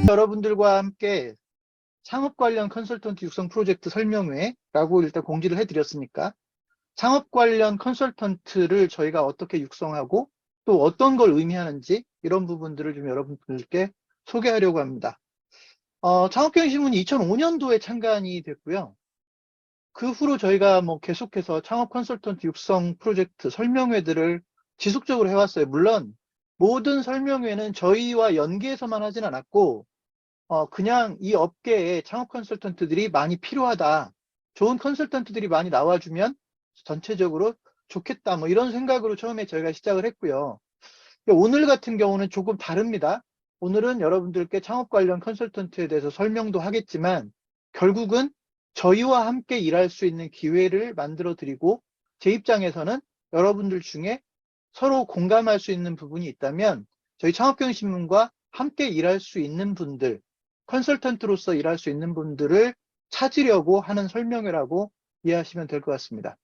여러분들과 함께 창업 관련 컨설턴트 육성 프로젝트 설명회라고 일단 공지를 해드렸으니까 창업 관련 컨설턴트를 저희가 어떻게 육성하고 또 어떤 걸 의미하는지 이런 부분들을 좀 여러분들께 소개하려고 합니다. 창업경영신문이 2005년도에 창간이 됐고요. 그 후로 저희가 계속해서 창업 컨설턴트 육성 프로젝트 설명회들을 지속적으로 해왔어요. 물론 모든 설명회는 저희와 연계해서만 하진 않았고 그냥 이 업계에 창업 컨설턴트들이 많이 필요하다. 좋은 컨설턴트들이 많이 나와주면 전체적으로 좋겠다. 이런 생각으로 처음에 저희가 시작을 했고요. 오늘 같은 경우는 조금 다릅니다. 오늘은 여러분들께 창업 관련 컨설턴트에 대해서 설명도 하겠지만 결국은 저희와 함께 일할 수 있는 기회를 만들어 드리고 제 입장에서는 여러분들 중에 서로 공감할 수 있는 부분이 있다면 저희 창업경영신문과 함께 일할 수 있는 분들, 컨설턴트로서 일할 수 있는 분들을 찾으려고 하는 설명회라고 이해하시면 될 것 같습니다.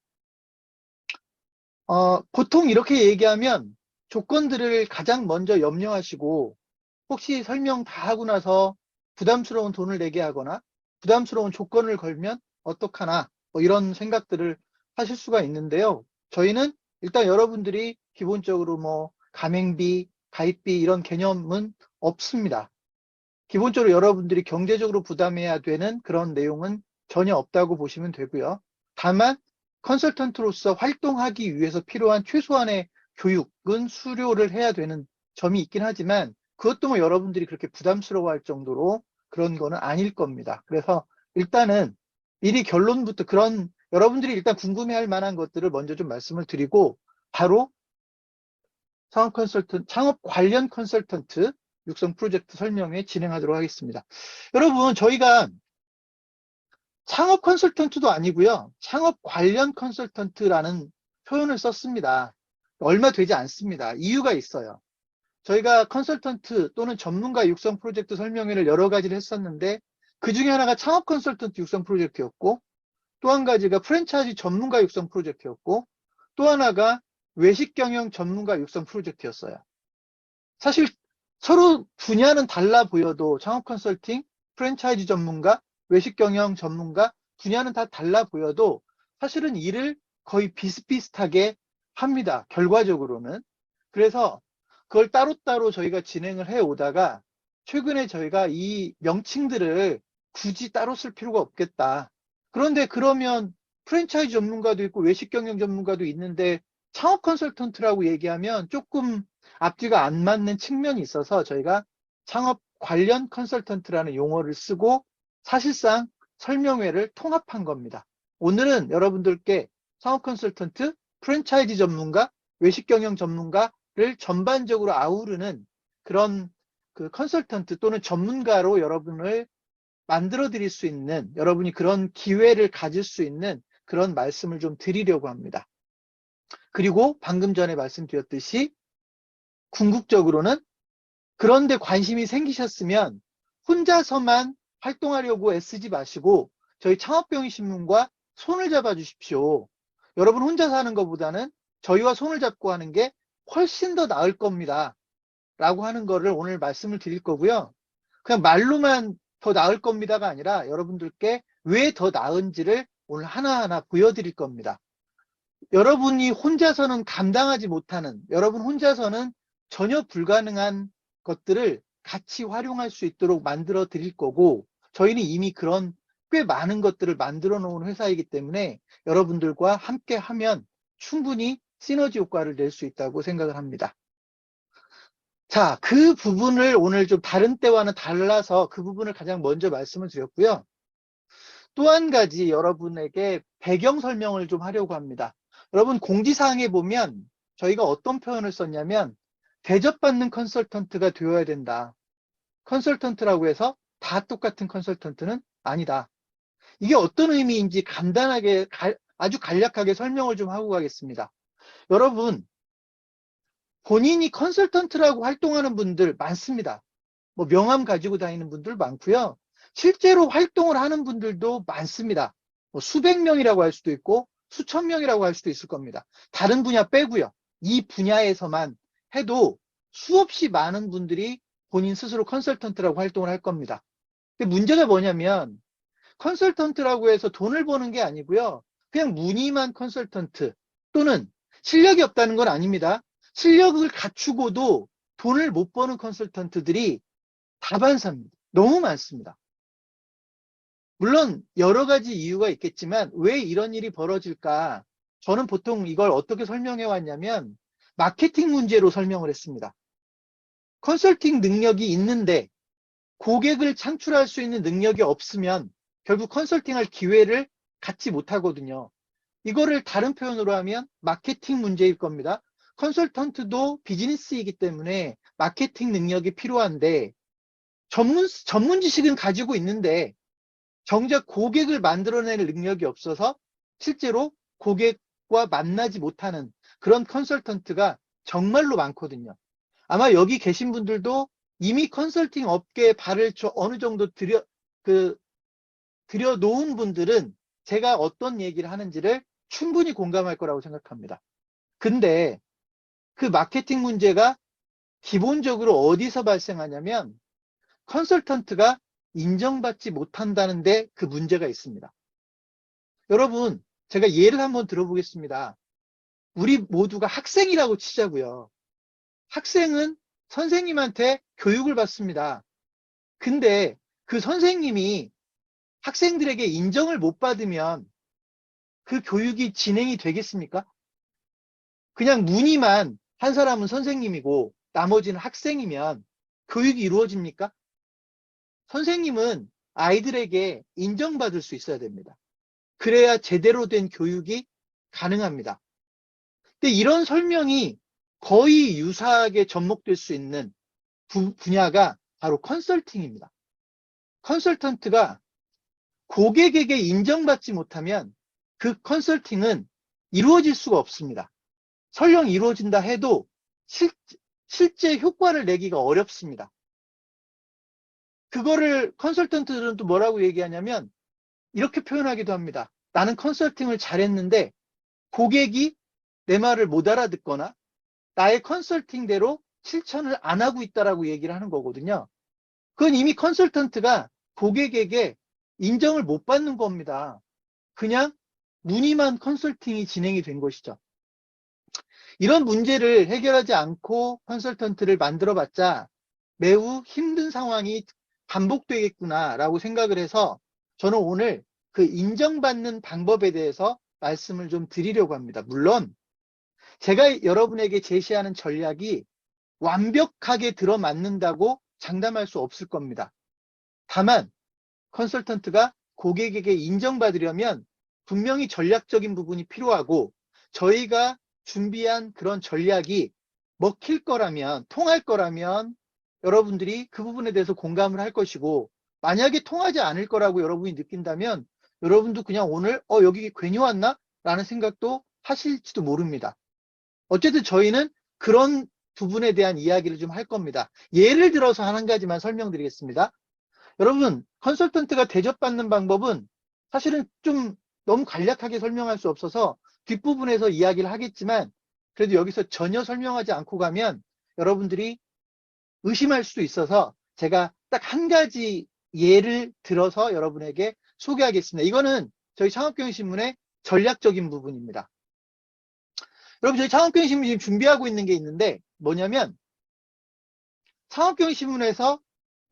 보통 이렇게 얘기하면 조건들을 가장 먼저 염려하시고 혹시 설명 다 하고 나서 부담스러운 돈을 내게 하거나 부담스러운 조건을 걸면 어떡하나 이런 생각들을 하실 수가 있는데요. 저희는 일단 여러분들이 기본적으로 가맹비, 가입비 이런 개념은 없습니다. 기본적으로 여러분들이 경제적으로 부담해야 되는 그런 내용은 전혀 없다고 보시면 되고요. 다만 컨설턴트로서 활동하기 위해서 필요한 최소한의 교육은 수료를 해야 되는 점이 있긴 하지만 그것도 여러분들이 그렇게 부담스러워할 정도로 그런 거는 아닐 겁니다. 그래서 일단은 미리 결론부터 그런 여러분들이 일단 궁금해할 만한 것들을 먼저 좀 말씀을 드리고 바로 창업 관련 컨설턴트 육성 프로젝트 설명회 진행하도록 하겠습니다. 여러분, 저희가 창업 컨설턴트도 아니고요. 창업 관련 컨설턴트라는 표현을 썼습니다. 얼마 되지 않습니다. 이유가 있어요. 저희가 컨설턴트 또는 전문가 육성 프로젝트 설명회를 여러 가지를 했었는데 그 중에 하나가 창업 컨설턴트 육성 프로젝트였고 또 한 가지가 프랜차이즈 전문가 육성 프로젝트였고 또 하나가 외식 경영 전문가 육성 프로젝트였어요. 사실 서로 분야는 달라 보여도 창업 컨설팅, 프랜차이즈 전문가, 외식 경영 전문가 분야는 다 달라 보여도 사실은 일을 거의 비슷비슷하게 합니다. 결과적으로는. 그래서 그걸 따로따로 저희가 진행을 해 오다가 최근에 저희가 이 명칭들을 굳이 따로 쓸 필요가 없겠다. 그런데 그러면 프랜차이즈 전문가도 있고 외식 경영 전문가도 있는데 창업 컨설턴트라고 얘기하면 조금 앞뒤가 안 맞는 측면이 있어서 저희가 창업 관련 컨설턴트라는 용어를 쓰고 사실상 설명회를 통합한 겁니다. 오늘은 여러분들께 창업 컨설턴트, 프랜차이즈 전문가, 외식 경영 전문가를 전반적으로 아우르는 그런 그 컨설턴트 또는 전문가로 여러분을 만들어 드릴 수 있는 여러분이 그런 기회를 가질 수 있는 그런 말씀을 좀 드리려고 합니다. 그리고 방금 전에 말씀드렸듯이 궁극적으로는 그런데 관심이 생기셨으면 혼자서만 활동하려고 애쓰지 마시고 저희 창업경영신문과 손을 잡아 주십시오. 여러분 혼자서 하는 것보다는 저희와 손을 잡고 하는 게 훨씬 더 나을 겁니다. 라고 하는 거를 오늘 말씀을 드릴 거고요. 그냥 말로만 더 나을 겁니다가 아니라 여러분들께 왜 더 나은지를 오늘 하나하나 보여드릴 겁니다. 여러분이 혼자서는 감당하지 못하는, 여러분 혼자서는 전혀 불가능한 것들을 같이 활용할 수 있도록 만들어 드릴 거고, 저희는 이미 그런 꽤 많은 것들을 만들어 놓은 회사이기 때문에 여러분들과 함께 하면 충분히 시너지 효과를 낼 수 있다고 생각을 합니다. 자, 그 부분을 오늘 좀 다른 때와는 달라서 그 부분을 가장 먼저 말씀을 드렸고요. 또 한 가지 여러분에게 배경 설명을 좀 하려고 합니다. 여러분 공지사항에 보면 저희가 어떤 표현을 썼냐면 대접받는 컨설턴트가 되어야 된다. 컨설턴트라고 해서 다 똑같은 컨설턴트는 아니다. 이게 어떤 의미인지 간단하게 아주 간략하게 설명을 좀 하고 가겠습니다. 여러분 본인이 컨설턴트라고 활동하는 분들 많습니다. 명함 가지고 다니는 분들 많고요. 실제로 활동을 하는 분들도 많습니다. 수백 명이라고 할 수도 있고 수천 명이라고 할 수도 있을 겁니다. 다른 분야 빼고요. 이 분야에서만 해도 수없이 많은 분들이 본인 스스로 컨설턴트라고 활동을 할 겁니다. 근데 문제가 뭐냐면 컨설턴트라고 해서 돈을 버는 게 아니고요. 그냥 무늬만 컨설턴트 또는 실력이 없다는 건 아닙니다. 실력을 갖추고도 돈을 못 버는 컨설턴트들이 다반사입니다. 너무 많습니다. 물론 여러 가지 이유가 있겠지만 왜 이런 일이 벌어질까? 저는 보통 이걸 어떻게 설명해 왔냐면 마케팅 문제로 설명을 했습니다. 컨설팅 능력이 있는데 고객을 창출할 수 있는 능력이 없으면 결국 컨설팅할 기회를 갖지 못하거든요. 이거를 다른 표현으로 하면 마케팅 문제일 겁니다. 컨설턴트도 비즈니스이기 때문에 마케팅 능력이 필요한데 전문 지식은 가지고 있는데 정작 고객을 만들어낼 능력이 없어서 실제로 고객과 만나지 못하는 그런 컨설턴트가 정말로 많거든요. 아마 여기 계신 분들도 이미 컨설팅 업계에 발을 어느 정도 들여놓은 분들은 제가 어떤 얘기를 하는지를 충분히 공감할 거라고 생각합니다. 근데 그 마케팅 문제가 기본적으로 어디서 발생하냐면 컨설턴트가 인정받지 못한다는데 그 문제가 있습니다. 여러분, 제가 예를 한번 들어보겠습니다. 우리 모두가 학생이라고 치자고요. 학생은 선생님한테 교육을 받습니다. 근데 그 선생님이 학생들에게 인정을 못 받으면 그 교육이 진행이 되겠습니까? 그냥 무늬만 한 사람은 선생님이고 나머지는 학생이면 교육이 이루어집니까? 선생님은 아이들에게 인정받을 수 있어야 됩니다. 그래야 제대로 된 교육이 가능합니다. 근데 이런 설명이 거의 유사하게 접목될 수 있는 분야가 바로 컨설팅입니다. 컨설턴트가 고객에게 인정받지 못하면 그 컨설팅은 이루어질 수가 없습니다. 설령 이루어진다 해도 실제 효과를 내기가 어렵습니다. 그거를 컨설턴트들은 또 뭐라고 얘기하냐면 이렇게 표현하기도 합니다. 나는 컨설팅을 잘했는데 고객이 내 말을 못 알아듣거나 나의 컨설팅대로 실천을 안 하고 있다라고 얘기를 하는 거거든요. 그건 이미 컨설턴트가 고객에게 인정을 못 받는 겁니다. 그냥 무늬만 컨설팅이 진행이 된 것이죠. 이런 문제를 해결하지 않고 컨설턴트를 만들어봤자 매우 힘든 상황이 반복되겠구나라고 생각을 해서 저는 오늘 그 인정받는 방법에 대해서 말씀을 좀 드리려고 합니다. 물론 제가 여러분에게 제시하는 전략이 완벽하게 들어맞는다고 장담할 수 없을 겁니다. 다만 컨설턴트가 고객에게 인정받으려면 분명히 전략적인 부분이 필요하고 저희가 준비한 그런 전략이 먹힐 거라면, 통할 거라면 여러분들이 그 부분에 대해서 공감을 할 것이고 만약에 통하지 않을 거라고 여러분이 느낀다면 여러분도 그냥 오늘 여기 괜히 왔나? 라는 생각도 하실지도 모릅니다. 어쨌든 저희는 그런 부분에 대한 이야기를 좀 할 겁니다. 예를 들어서 한 가지만 설명드리겠습니다. 여러분, 컨설턴트가 대접받는 방법은 사실은 좀 너무 간략하게 설명할 수 없어서 뒷부분에서 이야기를 하겠지만 그래도 여기서 전혀 설명하지 않고 가면 여러분들이 의심할 수도 있어서 제가 딱 한 가지 예를 들어서 여러분에게 소개하겠습니다. 이거는 저희 창업경영신문의 전략적인 부분입니다. 여러분, 저희 창업경영신문이 지금 준비하고 있는 게 있는데 뭐냐면 창업경영신문에서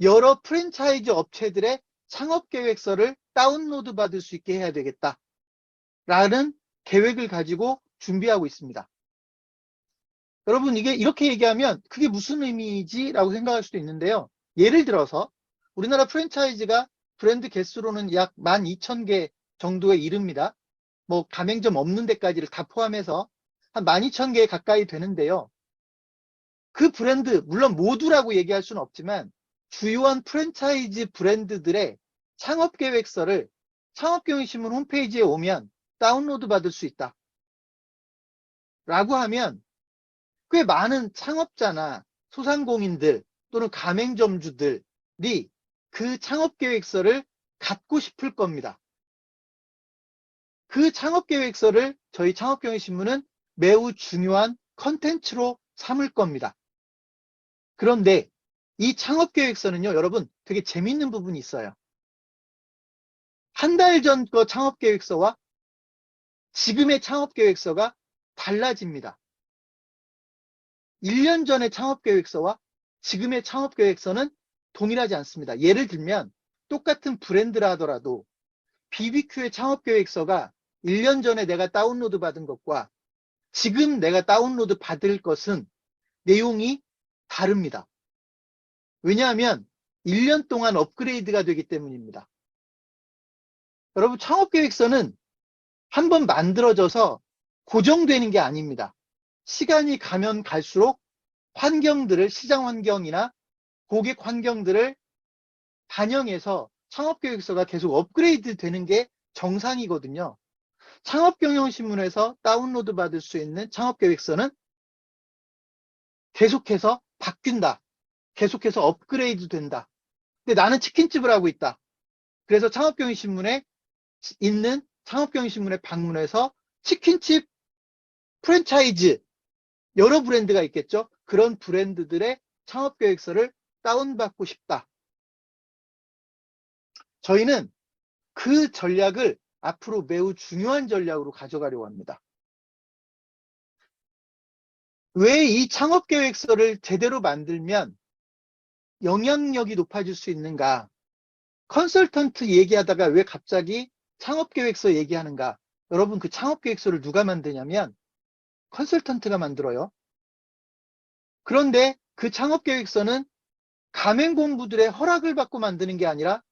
여러 프랜차이즈 업체들의 창업계획서를 다운로드 받을 수 있게 해야 되겠다라는 계획을 가지고 준비하고 있습니다. 여러분, 이게 이렇게 얘기하면 그게 무슨 의미지? 라고 생각할 수도 있는데요. 예를 들어서 우리나라 프랜차이즈가 브랜드 개수로는 약 12,000개 정도에 이릅니다. 뭐 가맹점 없는 데까지를 다 포함해서 한 12,000개 가까이 되는데요. 그 브랜드, 물론 모두라고 얘기할 수는 없지만 주요한 프랜차이즈 브랜드들의 창업계획서를 창업경영신문 홈페이지에 오면 다운로드 받을 수 있다. 라고 하면 꽤 많은 창업자나 소상공인들 또는 가맹점주들이 그 창업계획서를 갖고 싶을 겁니다. 그 창업계획서를 저희 창업경영신문은 매우 중요한 컨텐츠로 삼을 겁니다. 그런데 이 창업계획서는요, 여러분 되게 재밌는 부분이 있어요. 한 달 전 거 창업계획서와 지금의 창업계획서가 달라집니다. 1년 전의 창업계획서와 지금의 창업계획서는 동일하지 않습니다. 예를 들면 똑같은 브랜드라 하더라도 BBQ의 창업계획서가 1년 전에 내가 다운로드 받은 것과 지금 내가 다운로드 받을 것은 내용이 다릅니다. 왜냐하면 1년 동안 업그레이드가 되기 때문입니다. 여러분, 창업계획서는 한번 만들어져서 고정되는 게 아닙니다. 시간이 가면 갈수록 환경들을, 시장 환경이나 고객 환경들을 반영해서 창업계획서가 계속 업그레이드 되는 게 정상이거든요. 창업경영신문에서 다운로드 받을 수 있는 창업계획서는 계속해서 바뀐다. 계속해서 업그레이드 된다. 근데 나는 치킨집을 하고 있다. 그래서 창업경영신문에 있는 창업경영신문에 방문해서 치킨집 프랜차이즈 여러 브랜드가 있겠죠. 그런 브랜드들의 창업계획서를 다운받고 싶다. 저희는 그 전략을 앞으로 매우 중요한 전략으로 가져가려고 합니다. 왜 이 창업계획서를 제대로 만들면 영향력이 높아질 수 있는가? 컨설턴트 얘기하다가 왜 갑자기 창업계획서 얘기하는가? 여러분, 그 창업계획서를 누가 만드냐면 컨설턴트가 만들어요. 그런데 그 창업계획서는 가맹본부들의 허락을 받고 만드는 게 아니라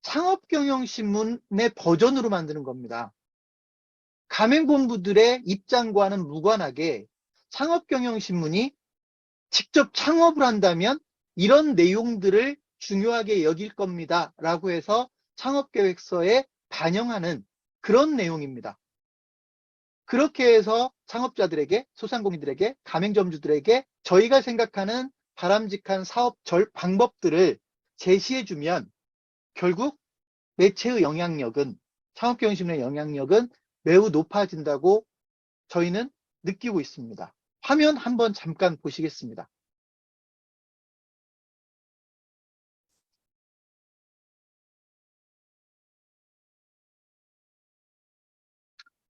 창업경영신문의 버전으로 만드는 겁니다. 가맹본부들의 입장과는 무관하게 창업경영신문이 직접 창업을 한다면 이런 내용들을 중요하게 여길 겁니다. 라고 해서 창업계획서에 반영하는 그런 내용입니다. 그렇게 해서 창업자들에게, 소상공인들에게, 가맹점주들에게 저희가 생각하는 바람직한 사업 방법들을 제시해주면 결국 매체의 영향력은, 창업경영신문의 영향력은 매우 높아진다고 저희는 느끼고 있습니다. 화면 한번 잠깐 보시겠습니다.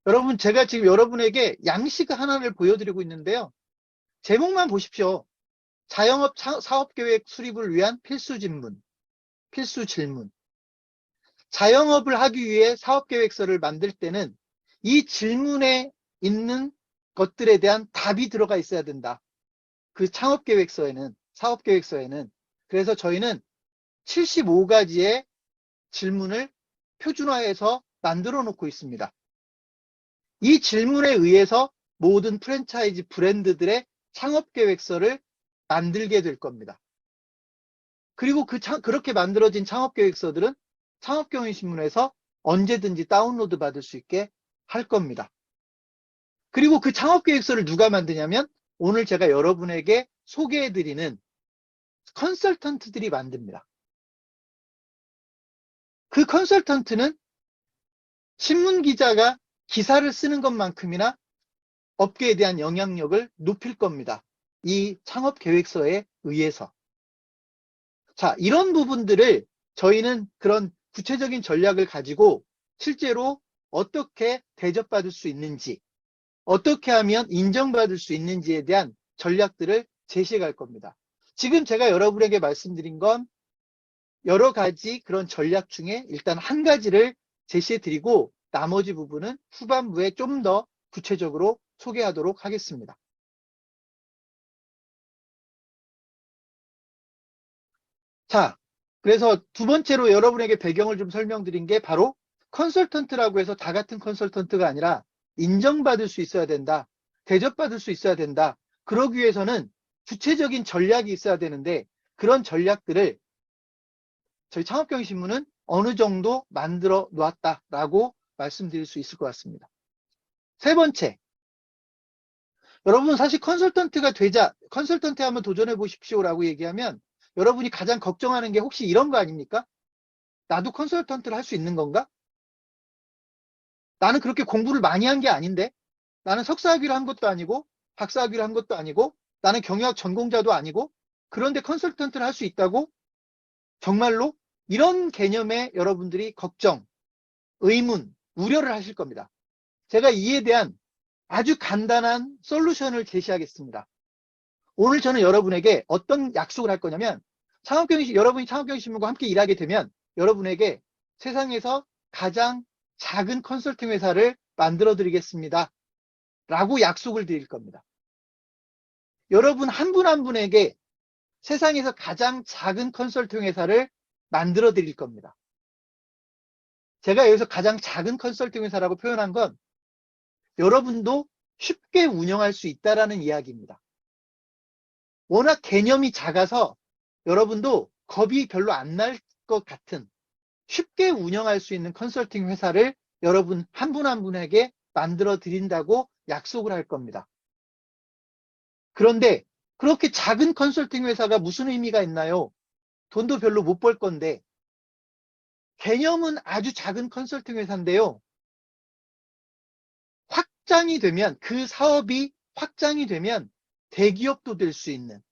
여러분, 제가 지금 여러분에게 양식 하나를 보여드리고 있는데요. 제목만 보십시오. 자영업 사업계획 수립을 위한 필수 질문. 자영업을 하기 위해 사업계획서를 만들 때는 이 질문에 있는 것들에 대한 답이 들어가 있어야 된다. 그 창업계획서에는, 사업계획서에는. 그래서 저희는 75가지의 질문을 표준화해서 만들어 놓고 있습니다. 이 질문에 의해서 모든 프랜차이즈 브랜드들의 창업계획서를 만들게 될 겁니다. 그리고 그렇게 만들어진 창업계획서들은 창업경영신문에서 언제든지 다운로드 받을 수 있게 할 겁니다. 그리고 그 창업계획서를 누가 만드냐면 오늘 제가 여러분에게 소개해드리는 컨설턴트들이 만듭니다. 그 컨설턴트는 신문기자가 기사를 쓰는 것만큼이나 업계에 대한 영향력을 높일 겁니다. 이 창업계획서에 의해서. 자, 이런 부분들을 저희는 그런 구체적인 전략을 가지고 실제로 어떻게 대접받을 수 있는지, 어떻게 하면 인정받을 수 있는지에 대한 전략들을 제시해 갈 겁니다. 지금 제가 여러분에게 말씀드린 건 여러 가지 그런 전략 중에 일단 한 가지를 제시해 드리고 나머지 부분은 후반부에 좀 더 구체적으로 소개하도록 하겠습니다. 자, 그래서 두 번째로 여러분에게 배경을 좀 설명드린 게 바로 컨설턴트라고 해서 다 같은 컨설턴트가 아니라 인정받을 수 있어야 된다. 대접받을 수 있어야 된다. 그러기 위해서는 구체적인 전략이 있어야 되는데 그런 전략들을 저희 창업경영신문은 어느 정도 만들어 놓았다라고 말씀드릴 수 있을 것 같습니다. 세 번째, 여러분 사실 컨설턴트 한번 도전해 보십시오라고 얘기하면 여러분이 가장 걱정하는 게 혹시 이런 거 아닙니까? 나도 컨설턴트를 할 수 있는 건가? 나는 그렇게 공부를 많이 한 게 아닌데 나는 석사학위를 한 것도 아니고 박사학위를 한 것도 아니고 나는 경영학 전공자도 아니고 그런데 컨설턴트를 할 수 있다고? 정말로? 이런 개념에 여러분들이 걱정, 의문, 우려를 하실 겁니다. 제가 이에 대한 아주 간단한 솔루션을 제시하겠습니다. 오늘 저는 여러분에게 어떤 약속을 할 거냐면, 여러분이 창업경영신문과 함께 일하게 되면 여러분에게 세상에서 가장 작은 컨설팅 회사를 만들어 드리겠습니다. 라고 약속을 드릴 겁니다. 여러분 한 분 한 분에게 세상에서 가장 작은 컨설팅 회사를 만들어 드릴 겁니다. 제가 여기서 가장 작은 컨설팅 회사라고 표현한 건 여러분도 쉽게 운영할 수 있다라는 이야기입니다. 워낙 개념이 작아서 여러분도 겁이 별로 안 날 것 같은 쉽게 운영할 수 있는 컨설팅 회사를 여러분 한 분 한 분에게 만들어 드린다고 약속을 할 겁니다. 그런데 그렇게 작은 컨설팅 회사가 무슨 의미가 있나요? 돈도 별로 못 벌 건데. 개념은 아주 작은 컨설팅 회사인데요. 확장이 되면, 그 사업이 확장이 되면 대기업도 될 수 있는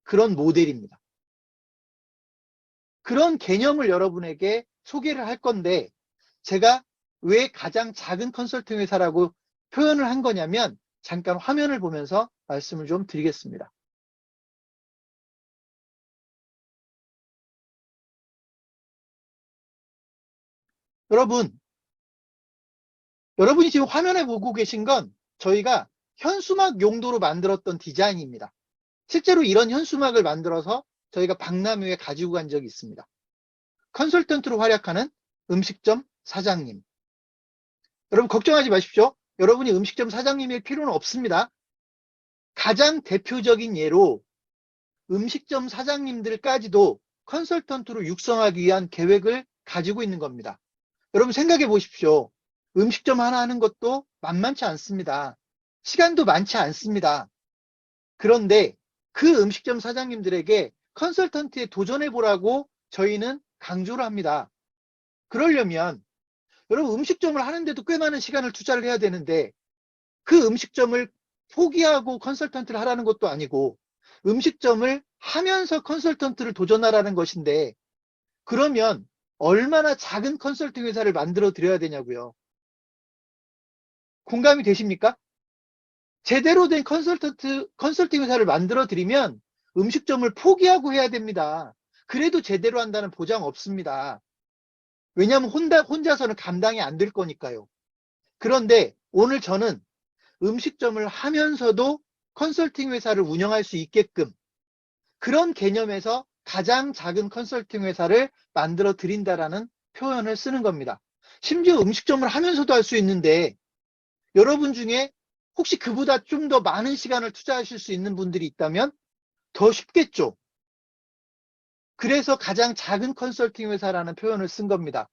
그런 모델입니다. 그런 개념을 여러분에게 소개를 할 건데, 제가 왜 가장 작은 컨설팅 회사라고 표현을 한 거냐면, 잠깐 화면을 보면서 말씀을 좀 드리겠습니다. 여러분이 지금 화면에 보고 계신 건 저희가 현수막 용도로 만들었던 디자인입니다. 실제로 이런 현수막을 만들어서 저희가 박람회에 가지고 간 적이 있습니다. 컨설턴트로 활약하는 음식점 사장님. 여러분 걱정하지 마십시오. 여러분이 음식점 사장님일 필요는 없습니다. 가장 대표적인 예로 음식점 사장님들까지도 컨설턴트로 육성하기 위한 계획을 가지고 있는 겁니다. 여러분 생각해 보십시오. 음식점 하나 하는 것도 만만치 않습니다. 시간도 많지 않습니다. 그런데 그 음식점 사장님들에게 컨설턴트에 도전해 보라고 저희는 강조를 합니다. 그러려면 여러분 음식점을 하는데도 꽤 많은 시간을 투자를 해야 되는데 그 음식점을 포기하고 컨설턴트를 하라는 것도 아니고 음식점을 하면서 컨설턴트를 도전하라는 것인데 그러면 얼마나 작은 컨설팅 회사를 만들어 드려야 되냐고요. 공감이 되십니까? 제대로 된 컨설팅 회사를 만들어 드리면 음식점을 포기하고 해야 됩니다. 그래도 제대로 한다는 보장 없습니다. 왜냐하면 혼자서는 감당이 안 될 거니까요. 그런데 오늘 저는 음식점을 하면서도 컨설팅 회사를 운영할 수 있게끔 그런 개념에서 가장 작은 컨설팅 회사를 만들어 드린다라는 표현을 쓰는 겁니다. 심지어 음식점을 하면서도 할 수 있는데 여러분 중에 혹시 그보다 좀 더 많은 시간을 투자하실 수 있는 분들이 있다면 더 쉽겠죠. 그래서 가장 작은 컨설팅 회사라는 표현을 쓴 겁니다.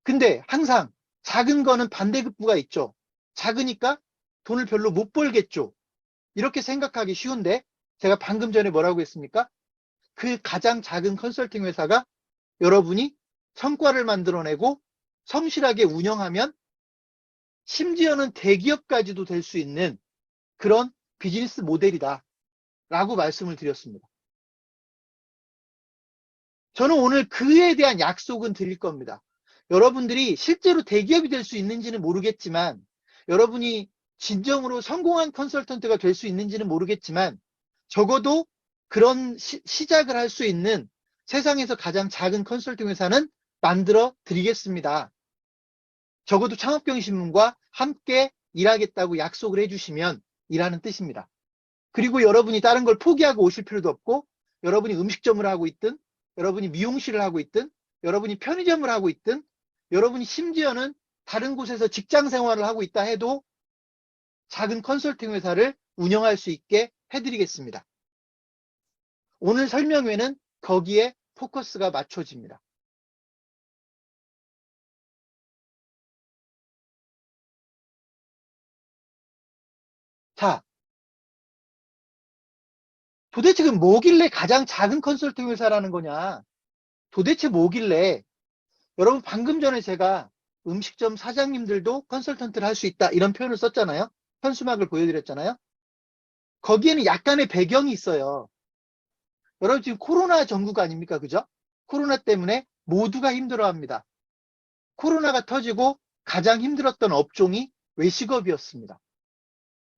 근데 항상 작은 거는 반대급부가 있죠. 작으니까 돈을 별로 못 벌겠죠. 이렇게 생각하기 쉬운데 제가 방금 전에 뭐라고 했습니까? 그 가장 작은 컨설팅 회사가 여러분이 성과를 만들어내고 성실하게 운영하면 심지어는 대기업까지도 될 수 있는 그런 비즈니스 모델이다 라고 말씀을 드렸습니다. 저는 오늘 그에 대한 약속은 드릴 겁니다. 여러분들이 실제로 대기업이 될 수 있는지는 모르겠지만 여러분이 진정으로 성공한 컨설턴트가 될 수 있는지는 모르겠지만 적어도 그런 시작을 할 수 있는 세상에서 가장 작은 컨설팅 회사는 만들어 드리겠습니다. 적어도 창업경신문과 함께 일하겠다고 약속을 해주시면 이라는 뜻입니다. 그리고 여러분이 다른 걸 포기하고 오실 필요도 없고 여러분이 음식점을 하고 있든 여러분이 미용실을 하고 있든 여러분이 편의점을 하고 있든 여러분이 심지어는 다른 곳에서 직장 생활을 하고 있다 해도 작은 컨설팅 회사를 운영할 수 있게 해드리겠습니다. 오늘 설명회는 거기에 포커스가 맞춰집니다. 자, 도대체 그 뭐길래 가장 작은 컨설팅 회사라는 거냐? 도대체 뭐길래 여러분 방금 전에 제가 음식점 사장님들도 컨설턴트를 할 수 있다 이런 표현을 썼잖아요. 현수막을 보여드렸잖아요. 거기에는 약간의 배경이 있어요. 여러분 지금 코로나 전국 아닙니까? 그죠? 코로나 때문에 모두가 힘들어합니다. 코로나가 터지고 가장 힘들었던 업종이 외식업이었습니다.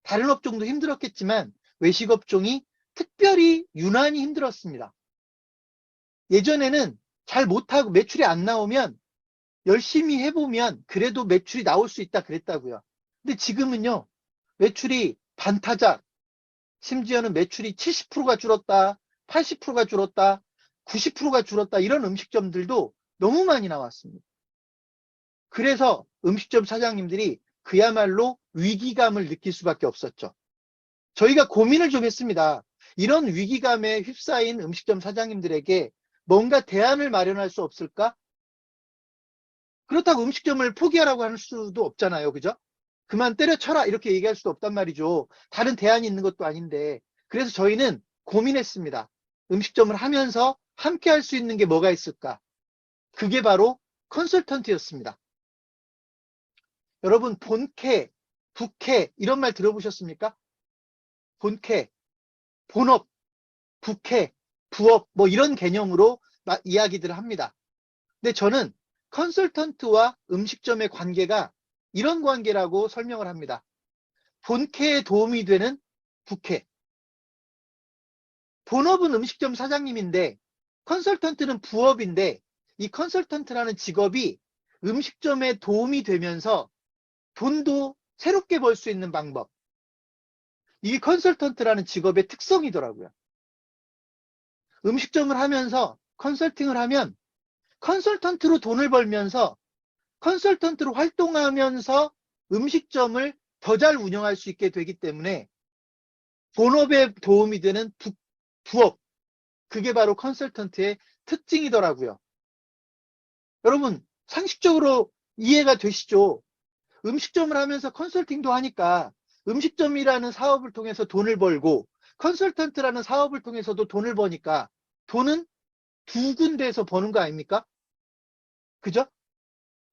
다른 업종도 힘들었겠지만 외식업종이 특별히 유난히 힘들었습니다. 예전에는 잘 못하고 매출이 안 나오면 열심히 해보면 그래도 매출이 나올 수 있다 그랬다고요. 근데 지금은요, 매출이 반타작, 심지어는 매출이 70%가 줄었다, 80%가 줄었다, 90%가 줄었다, 이런 음식점들도 너무 많이 나왔습니다. 그래서 음식점 사장님들이 그야말로 위기감을 느낄 수밖에 없었죠. 저희가 고민을 좀 했습니다. 이런 위기감에 휩싸인 음식점 사장님들에게 뭔가 대안을 마련할 수 없을까? 그렇다고 음식점을 포기하라고 할 수도 없잖아요. 그죠? 그만 때려쳐라 이렇게 얘기할 수도 없단 말이죠. 다른 대안이 있는 것도 아닌데. 그래서 저희는 고민했습니다. 음식점을 하면서 함께 할 수 있는 게 뭐가 있을까? 그게 바로 컨설턴트였습니다. 여러분 본캐, 부캐 이런 말 들어보셨습니까? 본캐, 본업, 부캐, 부업 뭐 이런 개념으로 이야기들을 합니다. 근데 저는 컨설턴트와 음식점의 관계가 이런 관계라고 설명을 합니다. 본캐에 도움이 되는 부캐. 본업은 음식점 사장님인데 컨설턴트는 부업인데 이 컨설턴트라는 직업이 음식점에 도움이 되면서 돈도 새롭게 벌 수 있는 방법. 이게 컨설턴트라는 직업의 특성이더라고요. 음식점을 하면서 컨설팅을 하면 컨설턴트로 돈을 벌면서 컨설턴트로 활동하면서 음식점을 더 잘 운영할 수 있게 되기 때문에 본업에 도움이 되는 부업, 그게 바로 컨설턴트의 특징이더라고요. 여러분 상식적으로 이해가 되시죠? 음식점을 하면서 컨설팅도 하니까 음식점이라는 사업을 통해서 돈을 벌고 컨설턴트라는 사업을 통해서도 돈을 버니까 돈은 두 군데에서 버는 거 아닙니까? 그죠?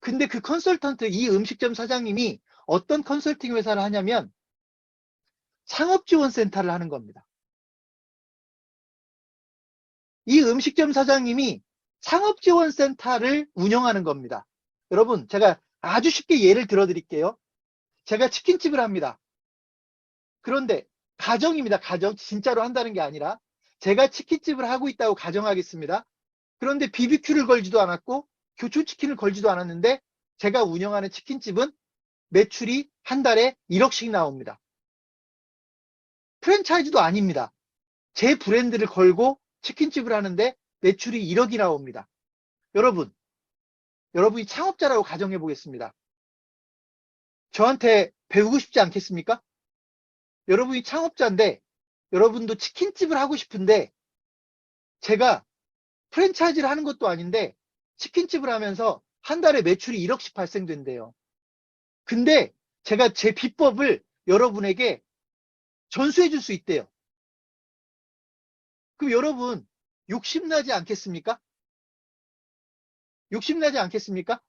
근데 그 컨설턴트, 이 음식점 사장님이 어떤 컨설팅 회사를 하냐면 창업지원센터를 하는 겁니다. 이 음식점 사장님이 창업지원센터를 운영하는 겁니다. 여러분 제가 아주 쉽게 예를 들어 드릴게요. 제가 치킨집을 합니다. 그런데 가정입니다. 가정. 진짜로 한다는 게 아니라 제가 치킨집을 하고 있다고 가정하겠습니다. 그런데 BBQ를 걸지도 않았고 교촌치킨을 걸지도 않았는데 제가 운영하는 치킨집은 매출이 한 달에 1억씩 나옵니다. 프랜차이즈도 아닙니다. 제 브랜드를 걸고 치킨집을 하는데 매출이 1억이 나옵니다. 여러분이 창업자라고 가정해 보겠습니다. 저한테 배우고 싶지 않겠습니까? 여러분이 창업자인데 여러분도 치킨집을 하고 싶은데 제가 프랜차이즈를 하는 것도 아닌데 치킨집을 하면서 한 달에 매출이 1억씩 발생된대요. 근데 제가 제 비법을 여러분에게 전수해 줄 수 있대요. 그럼 여러분 욕심나지 않겠습니까? 욕심나지 않겠습니까?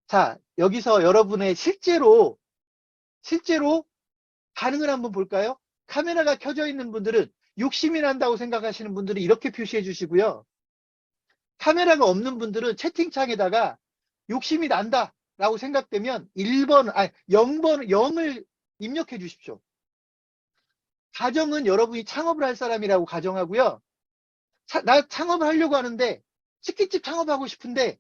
자, 여기서 여러분의 실제로 반응을 한번 볼까요? 카메라가 켜져 있는 분들은 욕심이 난다고 생각하시는 분들은 이렇게 표시해 주시고요. 카메라가 없는 분들은 채팅창에다가 욕심이 난다 라고 생각되면 1번, 아니 0을 입력해 주십시오. 가정은 여러분이 창업을 할 사람이라고 가정하고요. 나 창업을 하려고 하는데 치킨집 창업하고 싶은데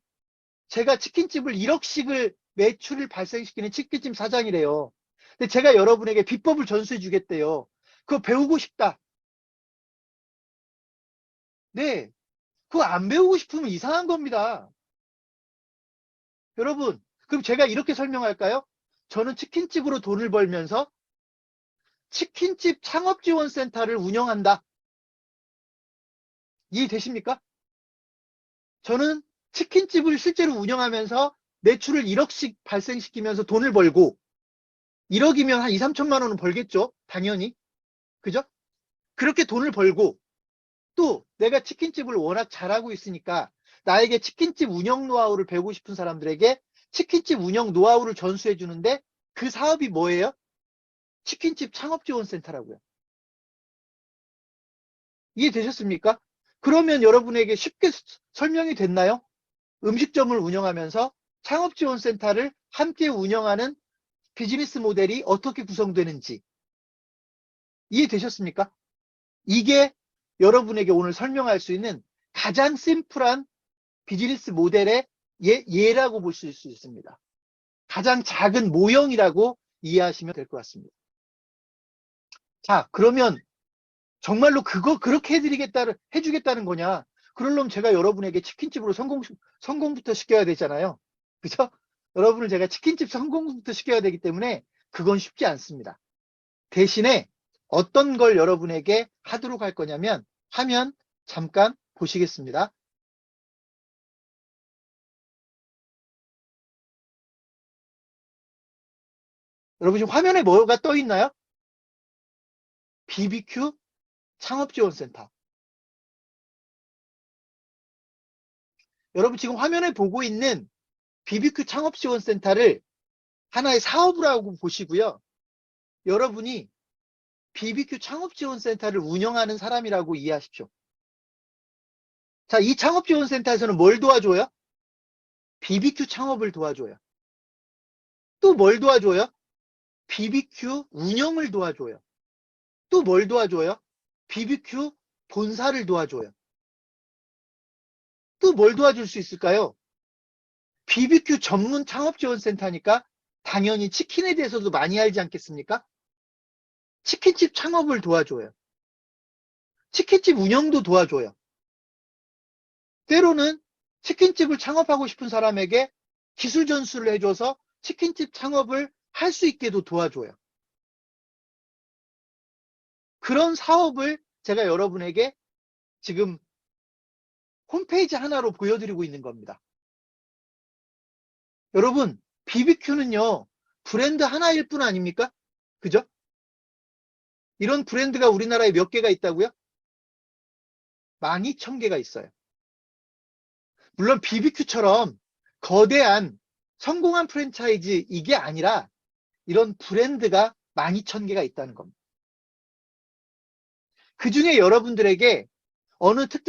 제가 치킨집을 1억씩을 매출을 발생시키는 치킨집 사장이래요. 근데 제가 여러분에게 비법을 전수해 주겠대요. 그거 배우고 싶다. 네. 그거 안 배우고 싶으면 이상한 겁니다. 여러분, 그럼 제가 이렇게 설명할까요? 저는 치킨집으로 돈을 벌면서 치킨집 창업지원센터를 운영한다. 이해되십니까? 저는 치킨집을 실제로 운영하면서 매출을 1억씩 발생시키면서 돈을 벌고 1억이면 한 2, 3천만 원은 벌겠죠? 당연히. 그죠? 그렇게 돈을 벌고 또 내가 치킨집을 워낙 잘하고 있으니까 나에게 치킨집 운영 노하우를 배우고 싶은 사람들에게 치킨집 운영 노하우를 전수해 주는데 그 사업이 뭐예요? 치킨집 창업지원센터라고요. 이해되셨습니까? 그러면 여러분에게 쉽게 설명이 됐나요? 음식점을 운영하면서 창업지원센터를 함께 운영하는 비즈니스 모델이 어떻게 구성되는지 이해되셨습니까? 이게 여러분에게 오늘 설명할 수 있는 가장 심플한 비즈니스 모델의 예라고 볼 수 있습니다. 가장 작은 모형이라고 이해하시면 될 것 같습니다. 자, 그러면 정말로 그렇게 해주겠다는 거냐? 그러려면 제가 여러분에게 치킨집으로 성공부터 시켜야 되잖아요. 그죠? 여러분을 제가 치킨집 성공부터 시켜야 되기 때문에 그건 쉽지 않습니다. 대신에 어떤 걸 여러분에게 하도록 할 거냐면 화면 잠깐 보시겠습니다. 여러분 지금 화면에 뭐가 떠 있나요? BBQ 창업지원센터. 여러분 지금 화면에 보고 있는 BBQ 창업지원센터를 하나의 사업을 하고 보시고요. 여러분이 BBQ 창업지원센터를 운영하는 사람이라고 이해하십시오. 자, 이 창업지원센터에서는 뭘 도와줘요? BBQ 창업을 도와줘요. 또 뭘 도와줘요? BBQ 운영을 도와줘요. 또 뭘 도와줘요? BBQ 본사를 도와줘요. 또 뭘 도와줄 수 있을까요? BBQ 전문 창업지원센터니까 당연히 치킨에 대해서도 많이 알지 않겠습니까? 치킨집 창업을 도와줘요. 치킨집 운영도 도와줘요. 때로는 치킨집을 창업하고 싶은 사람에게 기술 전수를 해줘서 치킨집 창업을 할 수 있게도 도와줘요. 그런 사업을 제가 여러분에게 지금 홈페이지 하나로 보여드리고 있는 겁니다. 여러분, BBQ는요, 브랜드 하나일 뿐 아닙니까? 그죠? 이런 브랜드가 우리나라에 몇 개가 있다고요? 12,000개가 있어요. 물론 BBQ처럼 거대한 성공한 프랜차이즈 이게 아니라 이런 브랜드가 12,000개가 있다는 겁니다. 그 중에 여러분들에게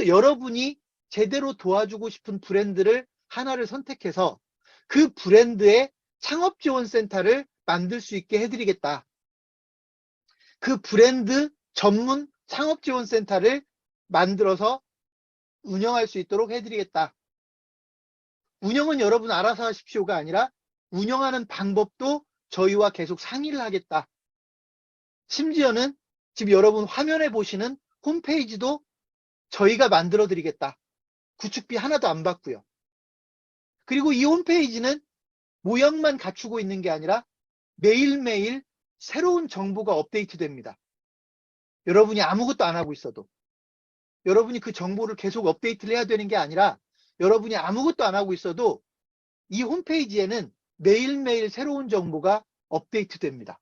여러분이 제대로 도와주고 싶은 브랜드를 하나를 선택해서 그 브랜드의 창업지원센터를 만들 수 있게 해드리겠다. 그 브랜드 전문 창업지원센터를 만들어서 운영할 수 있도록 해드리겠다. 운영은 여러분 알아서 하십시오가 아니라 운영하는 방법도 저희와 계속 상의를 하겠다. 심지어는 지금 여러분 화면에 보시는 홈페이지도 저희가 만들어 드리겠다. 구축비 하나도 안 받고요. 그리고 이 홈페이지는 모형만 갖추고 있는 게 아니라 매일매일 새로운 정보가 업데이트 됩니다. 여러분이 아무것도 안 하고 있어도 여러분이 그 정보를 계속 업데이트를 해야 되는 게 아니라 여러분이 아무것도 안 하고 있어도 이 홈페이지에는 매일매일 새로운 정보가 업데이트 됩니다.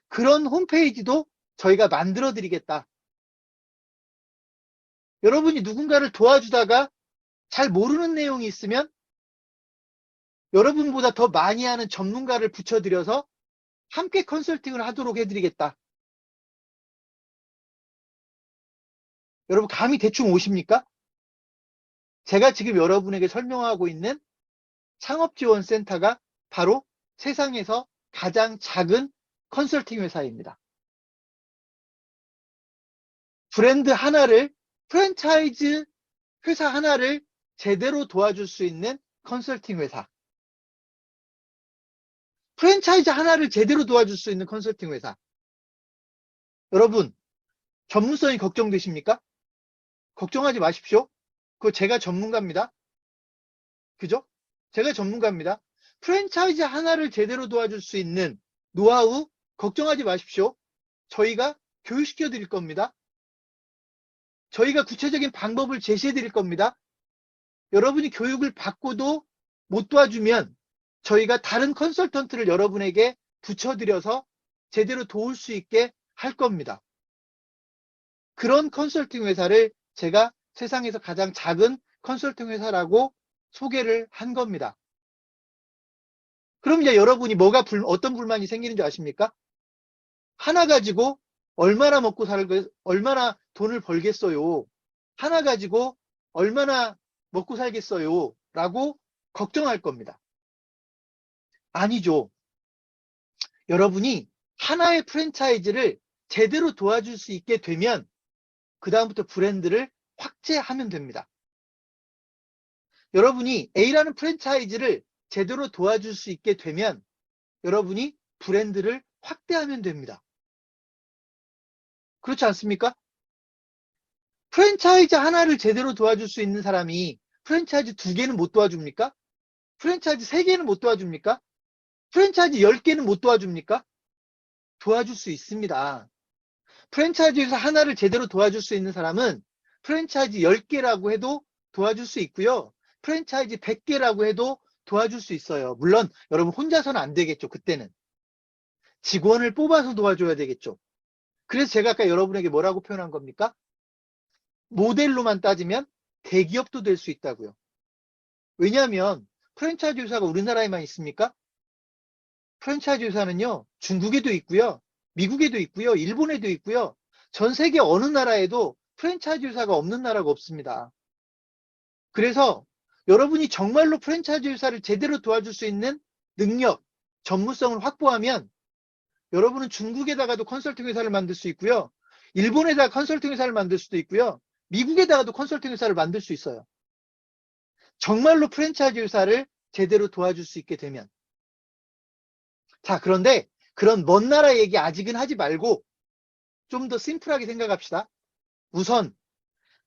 그런 홈페이지도 저희가 만들어 드리겠다. 여러분이 누군가를 도와주다가 잘 모르는 내용이 있으면 여러분보다 더 많이 하는 전문가를 붙여드려서 함께 컨설팅을 하도록 해드리겠다. 여러분 감이 대충 오십니까? 제가 지금 여러분에게 설명하고 있는 창업지원센터가 바로 세상에서 가장 작은 컨설팅 회사입니다. 브랜드 하나를, 프랜차이즈 회사 하나를 제대로 도와줄 수 있는 컨설팅 회사. 프랜차이즈 하나를 제대로 도와줄 수 있는 컨설팅 회사. 여러분, 전문성이 걱정되십니까? 걱정하지 마십시오. 그거 제가 전문가입니다. 그죠? 제가 전문가입니다. 프랜차이즈 하나를 제대로 도와줄 수 있는 노하우 걱정하지 마십시오. 저희가 교육시켜 드릴 겁니다. 저희가 구체적인 방법을 제시해 드릴 겁니다. 여러분이 교육을 받고도 못 도와주면 저희가 다른 컨설턴트를 여러분에게 붙여드려서 제대로 도울 수 있게 할 겁니다. 그런 컨설팅 회사를 제가 세상에서 가장 작은 컨설팅 회사라고 소개를 한 겁니다. 그럼 이제 여러분이 어떤 불만이 생기는 줄 아십니까? 하나 가지고 얼마나 돈을 벌겠어요? 하나 가지고 얼마나 먹고 살겠어요? 라고 걱정할 겁니다. 아니죠. 여러분이 하나의 프랜차이즈를 제대로 도와줄 수 있게 되면 그다음부터 브랜드를 확대하면 됩니다. 여러분이 A라는 프랜차이즈를 제대로 도와줄 수 있게 되면 여러분이 브랜드를 확대하면 됩니다. 그렇지 않습니까? 프랜차이즈 하나를 제대로 도와줄 수 있는 사람이 프랜차이즈 2개는 못 도와줍니까? 프랜차이즈 3개는 못 도와줍니까? 프랜차이즈 10개는 못 도와줍니까? 도와줄 수 있습니다. 프랜차이즈에서 하나를 제대로 도와줄 수 있는 사람은 프랜차이즈 10개라고 해도 도와줄 수 있고요. 프랜차이즈 100개라고 해도 도와줄 수 있어요. 물론 여러분 혼자서는 안 되겠죠. 그때는. 직원을 뽑아서 도와줘야 되겠죠. 그래서 제가 아까 여러분에게 뭐라고 표현한 겁니까? 모델로만 따지면 대기업도 될 수 있다고요. 왜냐하면 프랜차이즈 회사가 우리나라에만 있습니까? 프랜차이즈 회사는요, 중국에도 있고요, 미국에도 있고요, 일본에도 있고요, 전 세계 어느 나라에도 프랜차이즈 회사가 없는 나라가 없습니다. 그래서 여러분이 정말로 프랜차이즈 회사를 제대로 도와줄 수 있는 능력, 전문성을 확보하면 여러분은 중국에다가도 컨설팅 회사를 만들 수 있고요, 일본에다가 컨설팅 회사를 만들 수도 있고요, 미국에다가도 컨설팅 회사를 만들 수 있어요. 정말로 프랜차이즈 회사를 제대로 도와줄 수 있게 되면. 자, 그런데 그런 먼 나라 얘기 아직은 하지 말고 좀 더 심플하게 생각합시다. 우선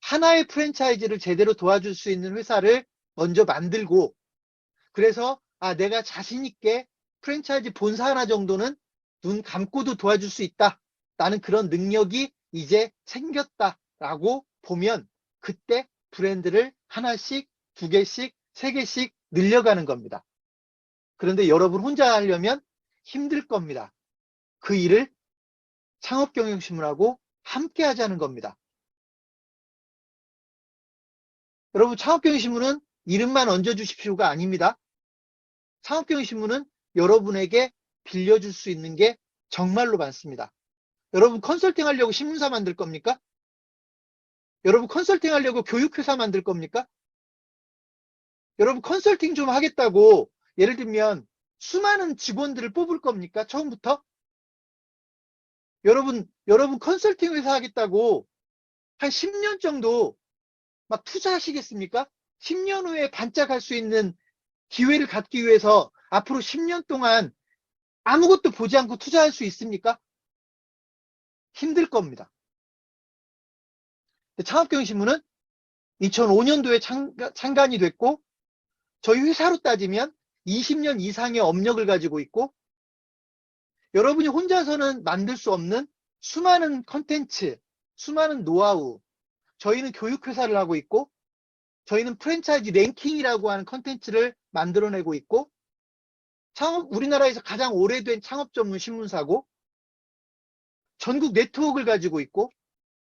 하나의 프랜차이즈를 제대로 도와줄 수 있는 회사를 먼저 만들고, 그래서 내가 자신 있게 프랜차이즈 본사 하나 정도는 눈 감고도 도와줄 수 있다. 라는 그런 능력이 이제 생겼다라고 보면 그때 브랜드를 하나씩, 2개씩, 3개씩 늘려가는 겁니다. 그런데 여러분 혼자 하려면 힘들 겁니다. 그 일을 창업경영신문하고 함께 하자는 겁니다. 여러분 창업경영신문은 이름만 얹어주십시오가 아닙니다. 창업경영신문은 여러분에게 빌려줄 수 있는 게 정말로 많습니다. 여러분 컨설팅 하려고 신문사 만들 겁니까? 여러분 컨설팅 하려고 교육회사 만들 겁니까? 여러분 컨설팅 좀 하겠다고 예를 들면 수많은 직원들을 뽑을 겁니까? 처음부터? 여러분 컨설팅 회사 하겠다고 한 10년 정도 막 투자하시겠습니까? 10년 후에 반짝할 수 있는 기회를 갖기 위해서 앞으로 10년 동안 아무것도 보지 않고 투자할 수 있습니까? 힘들 겁니다. 창업경영신문은 2005년도에 창간이 됐고 저희 회사로 따지면 20년 이상의 업력을 가지고 있고 여러분이 혼자서는 만들 수 없는 수많은 컨텐츠, 수많은 노하우, 저희는 교육회사를 하고 있고 저희는 프랜차이즈 랭킹이라고 하는 컨텐츠를 만들어내고 있고 우리나라에서 가장 오래된 창업 전문 신문사고 전국 네트워크를 가지고 있고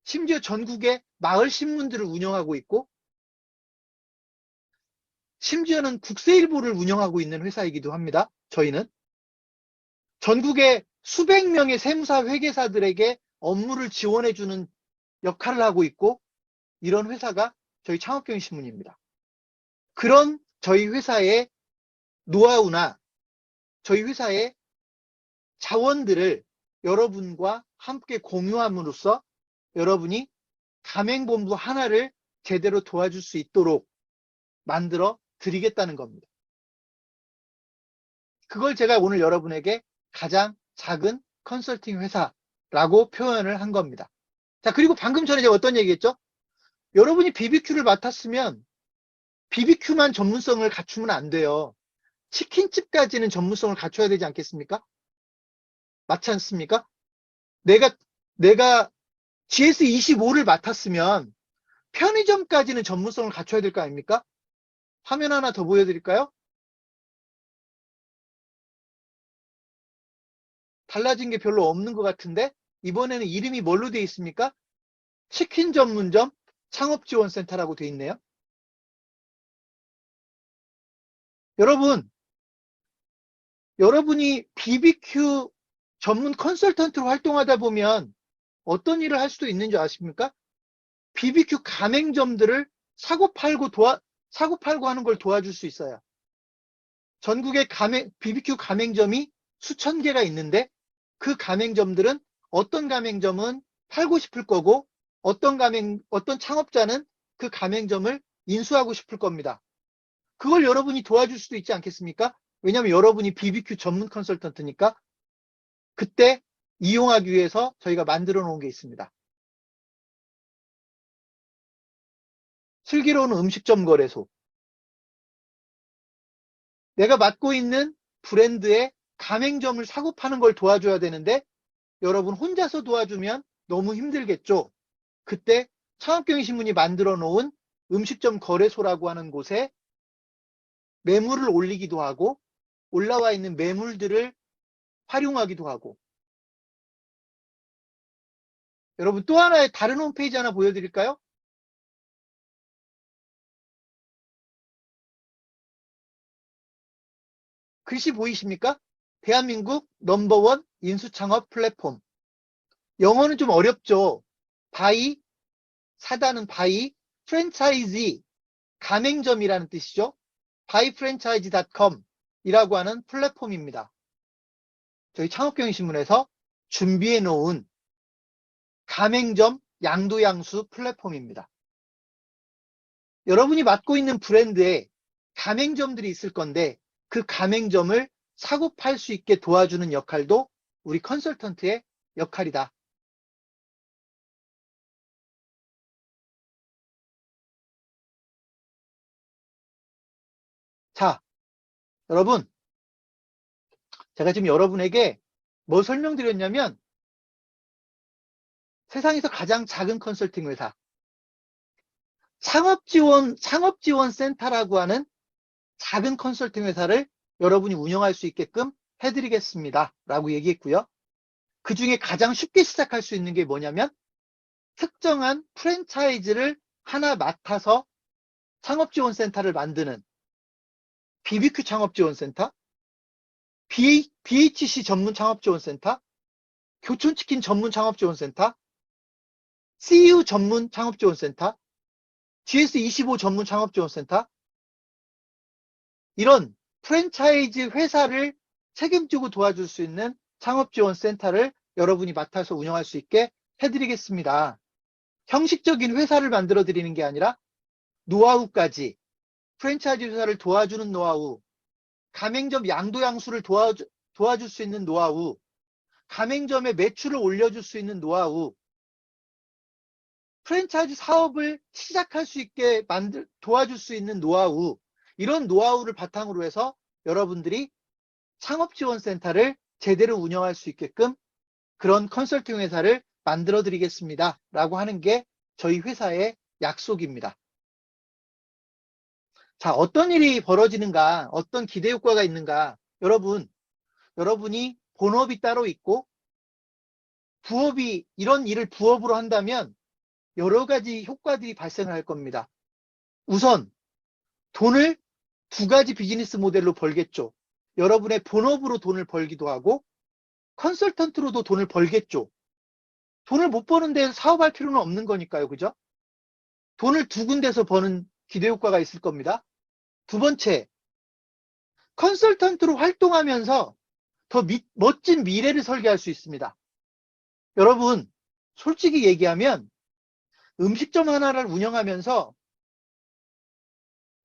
심지어 전국의 마을 신문들을 운영하고 있고 심지어는 국세일보를 운영하고 있는 회사이기도 합니다. 저희는 전국의 수백 명의 세무사 회계사들에게 업무를 지원해주는 역할을 하고 있고 이런 회사가 저희 창업경영신문입니다. 그런 저희 회사의 노하우나 저희 회사의 자원들을 여러분과 함께 공유함으로써 여러분이 가맹본부 하나를 제대로 도와줄 수 있도록 만들어 드리겠다는 겁니다. 그걸 제가 오늘 여러분에게 가장 작은 컨설팅 회사라고 표현을 한 겁니다. 자, 그리고 방금 전에 제가 어떤 얘기했죠? 여러분이 BBQ를 맡았으면 BBQ만 전문성을 갖추면 안 돼요. 치킨집까지는 전문성을 갖춰야 되지 않겠습니까? 맞지 않습니까? 내가 GS25를 맡았으면 편의점까지는 전문성을 갖춰야 될 거 아닙니까? 화면 하나 더 보여드릴까요? 달라진 게 별로 없는 것 같은데 이번에는 이름이 뭘로 되어 있습니까? 치킨 전문점 창업지원센터라고 되어 있네요. 여러분이 BBQ 전문 컨설턴트로 활동하다 보면 어떤 일을 할 수도 있는 줄 아십니까? BBQ 가맹점들을 사고 팔고 하는 걸 도와줄 수 있어요. 전국에 BBQ 가맹점이 수천 개가 있는데 그 가맹점들은 어떤 가맹점은 팔고 싶을 거고 어떤 창업자는 그 가맹점을 인수하고 싶을 겁니다. 그걸 여러분이 도와줄 수도 있지 않겠습니까? 왜냐하면 여러분이 BBQ 전문 컨설턴트니까. 그때 이용하기 위해서 저희가 만들어 놓은 게 있습니다. 슬기로운 음식점 거래소. 내가 맡고 있는 브랜드의 가맹점을 사고 파는 걸 도와줘야 되는데 여러분 혼자서 도와주면 너무 힘들겠죠. 그때 창업경영신문이 만들어 놓은 음식점 거래소라고 하는 곳에 매물을 올리기도 하고 올라와 있는 매물들을 활용하기도 하고. 여러분 또 하나의 다른 홈페이지 하나 보여드릴까요? 글씨 보이십니까? 대한민국 넘버원 인수창업 플랫폼. 영어는 좀 어렵죠. 바이, 사다는 바이, 프랜차이즈, 가맹점이라는 뜻이죠. buyfranchise.com 이라고 하는 플랫폼입니다. 저희 창업경영신문에서 준비해 놓은 가맹점 양도양수 플랫폼입니다. 여러분이 맡고 있는 브랜드에 가맹점들이 있을 건데 그 가맹점을 사고 팔 수 있게 도와주는 역할도 우리 컨설턴트의 역할이다. 자, 여러분, 제가 지금 여러분에게 뭐 설명드렸냐면 세상에서 가장 작은 컨설팅 회사, 창업지원센터라고 하는 작은 컨설팅 회사를 여러분이 운영할 수 있게끔 해드리겠습니다. 라고 얘기했고요. 그 중에 가장 쉽게 시작할 수 있는 게 뭐냐면 특정한 프랜차이즈를 하나 맡아서 창업지원센터를 만드는 BBQ 창업지원센터, BHC 전문 창업지원센터, 교촌치킨 전문 창업지원센터, CU 전문 창업지원센터, GS25 전문 창업지원센터, 이런 프랜차이즈 회사를 책임지고 도와줄 수 있는 창업지원센터를 여러분이 맡아서 운영할 수 있게 해드리겠습니다. 형식적인 회사를 만들어 드리는 게 아니라 노하우까지, 프랜차이즈 회사를 도와주는 노하우, 가맹점 양도양수를 도와줄 수 있는 노하우, 가맹점의 매출을 올려줄 수 있는 노하우, 프랜차이즈 사업을 시작할 수 있게 도와줄 수 있는 노하우, 이런 노하우를 바탕으로 해서 여러분들이 창업지원센터를 제대로 운영할 수 있게끔 그런 컨설팅 회사를 만들어 드리겠습니다. 라고 하는 게 저희 회사의 약속입니다. 자, 어떤 일이 벌어지는가, 어떤 기대 효과가 있는가. 여러분이 본업이 따로 있고 부업이, 이런 일을 부업으로 한다면 여러 가지 효과들이 발생을 할 겁니다. 우선 돈을 두 가지 비즈니스 모델로 벌겠죠. 여러분의 본업으로 돈을 벌기도 하고 컨설턴트로도 돈을 벌겠죠. 돈을 못 버는데 사업할 필요는 없는 거니까요. 그죠? 돈을 두 군데서 버는 기대 효과가 있을 겁니다. 두 번째, 컨설턴트로 활동하면서 더 멋진 미래를 설계할 수 있습니다. 여러분, 솔직히 얘기하면 음식점 하나를 운영하면서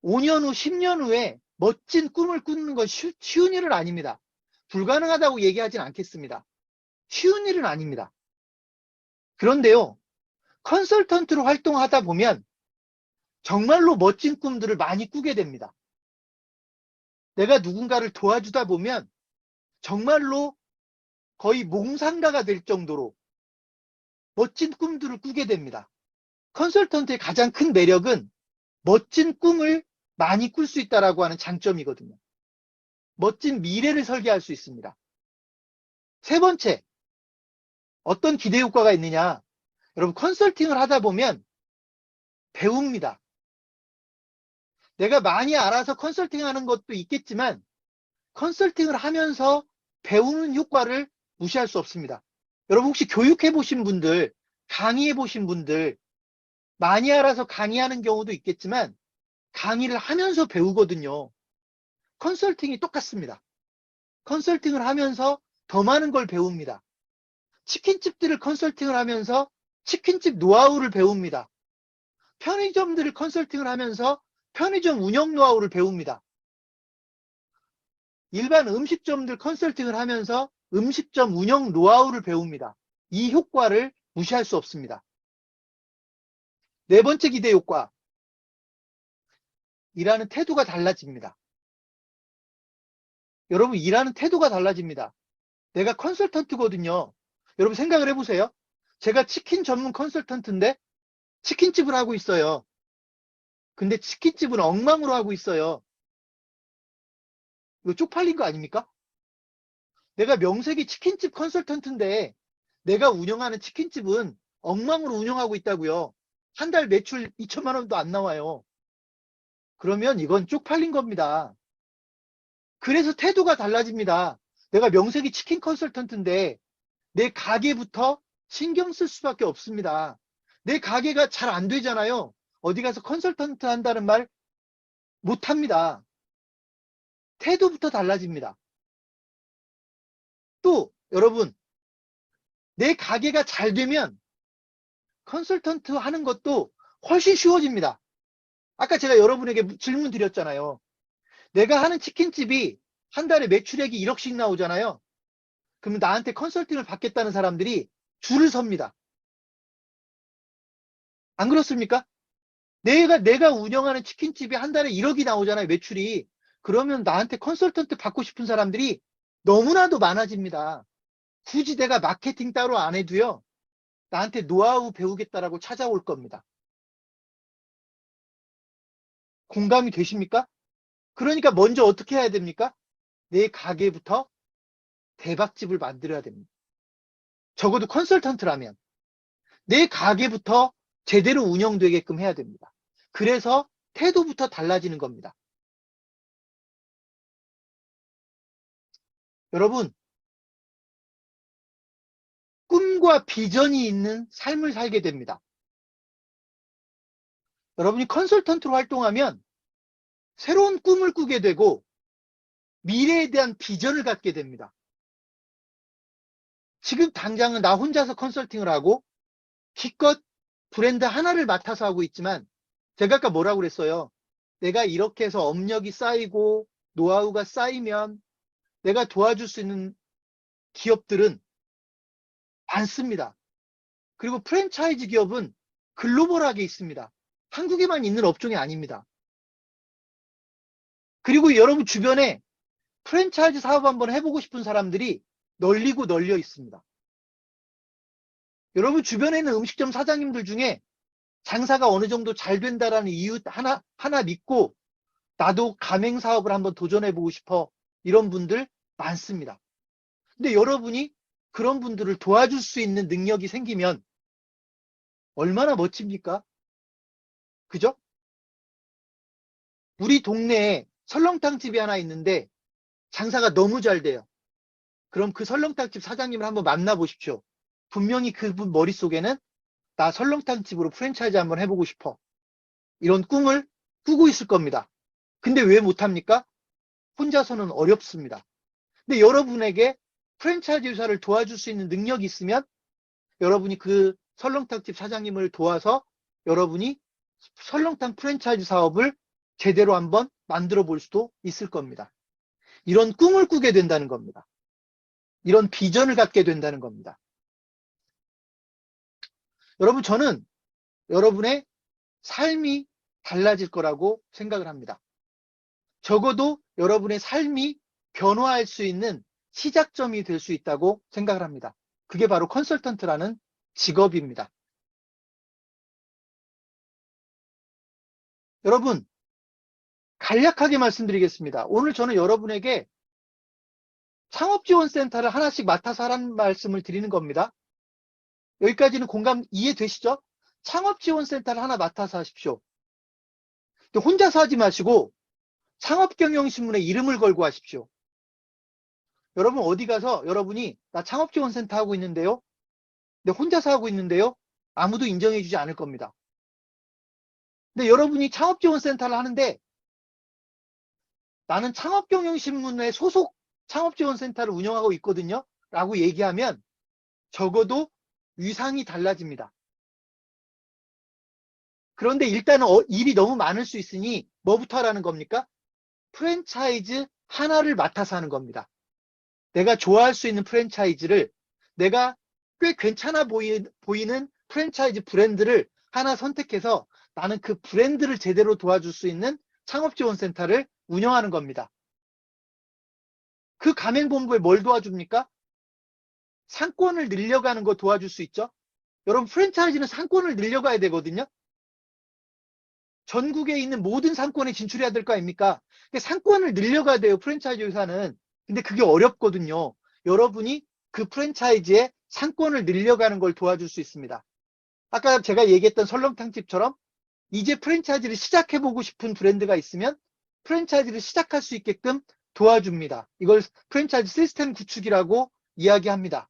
5년 후, 10년 후에 멋진 꿈을 꾸는 건 쉬운 일은 아닙니다. 불가능하다고 얘기하진 않겠습니다. 쉬운 일은 아닙니다. 그런데요, 컨설턴트로 활동하다 보면 정말로 멋진 꿈들을 많이 꾸게 됩니다. 내가 누군가를 도와주다 보면 정말로 거의 몽상가가 될 정도로 멋진 꿈들을 꾸게 됩니다. 컨설턴트의 가장 큰 매력은 멋진 꿈을 많이 꿀 수 있다는 하는 장점이거든요. 멋진 미래를 설계할 수 있습니다. 세 번째, 어떤 기대 효과가 있느냐. 여러분, 컨설팅을 하다 보면 배웁니다. 내가 많이 알아서 컨설팅 하는 것도 있겠지만 컨설팅을 하면서 배우는 효과를 무시할 수 없습니다. 여러분 혹시 교육해 보신 분들, 강의해 보신 분들, 많이 알아서 강의하는 경우도 있겠지만 강의를 하면서 배우거든요. 컨설팅이 똑같습니다. 컨설팅을 하면서 더 많은 걸 배웁니다. 치킨집들을 컨설팅을 하면서 치킨집 노하우를 배웁니다. 편의점들을 컨설팅을 하면서 편의점 운영 노하우를 배웁니다. 일반 음식점들 컨설팅을 하면서 음식점 운영 노하우를 배웁니다. 이 효과를 무시할 수 없습니다. 네 번째 기대 효과. 일하는 태도가 달라집니다. 여러분, 일하는 태도가 달라집니다. 내가 컨설턴트거든요. 여러분 생각을 해보세요. 제가 치킨 전문 컨설턴트인데 치킨집을 하고 있어요. 근데 치킨집은 엉망으로 하고 있어요. 이거 쪽팔린 거 아닙니까? 내가 명색이 치킨집 컨설턴트인데 내가 운영하는 치킨집은 엉망으로 운영하고 있다고요. 한 달 매출 2천만 원도 안 나와요. 그러면 이건 쪽팔린 겁니다. 그래서 태도가 달라집니다. 내가 명색이 치킨 컨설턴트인데 내 가게부터 신경 쓸 수밖에 없습니다. 내 가게가 잘 안 되잖아요. 어디 가서 컨설턴트 한다는 말 못합니다. 태도부터 달라집니다. 또 여러분, 내 가게가 잘 되면 컨설턴트 하는 것도 훨씬 쉬워집니다. 아까 제가 여러분에게 질문 드렸잖아요. 내가 하는 치킨집이 한 달에 매출액이 1억씩 나오잖아요. 그러면 나한테 컨설팅을 받겠다는 사람들이 줄을 섭니다. 안 그렇습니까? 내가 운영하는 치킨집이 한 달에 1억이 나오잖아요, 매출이. 그러면 나한테 컨설턴트 받고 싶은 사람들이 너무나도 많아집니다. 굳이 내가 마케팅 따로 안 해도요, 나한테 노하우 배우겠다라고 찾아올 겁니다. 공감이 되십니까? 그러니까 먼저 어떻게 해야 됩니까? 내 가게부터 대박집을 만들어야 됩니다. 적어도 컨설턴트라면 내 가게부터 제대로 운영되게끔 해야 됩니다. 그래서 태도부터 달라지는 겁니다. 여러분, 꿈과 비전이 있는 삶을 살게 됩니다. 여러분이 컨설턴트로 활동하면 새로운 꿈을 꾸게 되고 미래에 대한 비전을 갖게 됩니다. 지금 당장은 나 혼자서 컨설팅을 하고 기껏 브랜드 하나를 맡아서 하고 있지만 제가 아까 뭐라고 그랬어요? 내가 이렇게 해서 업력이 쌓이고 노하우가 쌓이면 내가 도와줄 수 있는 기업들은 많습니다. 그리고 프랜차이즈 기업은 글로벌하게 있습니다. 한국에만 있는 업종이 아닙니다. 그리고 여러분 주변에 프랜차이즈 사업 한번 해보고 싶은 사람들이 널리고 널려 있습니다. 여러분 주변에 있는 음식점 사장님들 중에 장사가 어느 정도 잘 된다라는 이유 하나 믿고 나도 가맹 사업을 한번 도전해보고 싶어. 이런 분들 많습니다. 근데 여러분이 그런 분들을 도와줄 수 있는 능력이 생기면 얼마나 멋집니까? 그죠? 우리 동네에 설렁탕 집이 하나 있는데 장사가 너무 잘 돼요. 그럼 그 설렁탕 집 사장님을 한번 만나보십시오. 분명히 그분 머릿속에는 나 설렁탕 집으로 프랜차이즈 한번 해보고 싶어. 이런 꿈을 꾸고 있을 겁니다. 근데 왜 못합니까? 혼자서는 어렵습니다. 근데 여러분에게 프랜차이즈 회사를 도와줄 수 있는 능력이 있으면 여러분이 그 설렁탕집 사장님을 도와서 여러분이 설렁탕 프랜차이즈 사업을 제대로 한번 만들어 볼 수도 있을 겁니다. 이런 꿈을 꾸게 된다는 겁니다. 이런 비전을 갖게 된다는 겁니다. 여러분, 저는 여러분의 삶이 달라질 거라고 생각을 합니다. 적어도 여러분의 삶이 변화할 수 있는 시작점이 될 수 있다고 생각을 합니다. 그게 바로 컨설턴트라는 직업입니다. 여러분, 간략하게 말씀드리겠습니다. 오늘 저는 여러분에게 창업지원센터를 하나씩 맡아서 하라는 말씀을 드리는 겁니다. 여기까지는 공감 이해되시죠? 창업지원센터를 하나 맡아서 하십시오. 혼자서 하지 마시고 창업경영신문에 이름을 걸고 하십시오. 여러분 어디 가서 여러분이 나 창업지원센터 하고 있는데요. 근데 혼자서 하고 있는데요. 아무도 인정해주지 않을 겁니다. 근데 여러분이 창업지원센터를 하는데 나는 창업경영신문의 소속 창업지원센터를 운영하고 있거든요. 라고 얘기하면 적어도 위상이 달라집니다. 그런데 일단은 일이 너무 많을 수 있으니 뭐부터 하라는 겁니까? 프랜차이즈 하나를 맡아서 하는 겁니다. 내가 좋아할 수 있는 프랜차이즈를 내가 꽤 괜찮아 보이는 프랜차이즈 브랜드를 하나 선택해서 나는 그 브랜드를 제대로 도와줄 수 있는 창업지원센터를 운영하는 겁니다. 그 가맹본부에 뭘 도와줍니까? 상권을 늘려가는 거 도와줄 수 있죠. 여러분 프랜차이즈는 상권을 늘려가야 되거든요. 전국에 있는 모든 상권에 진출해야 될 거 아닙니까? 상권을 늘려가야 돼요, 프랜차이즈 회사는. 근데 그게 어렵거든요. 여러분이 그 프랜차이즈의 상권을 늘려가는 걸 도와줄 수 있습니다. 아까 제가 얘기했던 설렁탕집처럼 이제 프랜차이즈를 시작해보고 싶은 브랜드가 있으면 프랜차이즈를 시작할 수 있게끔 도와줍니다. 이걸 프랜차이즈 시스템 구축이라고 이야기합니다.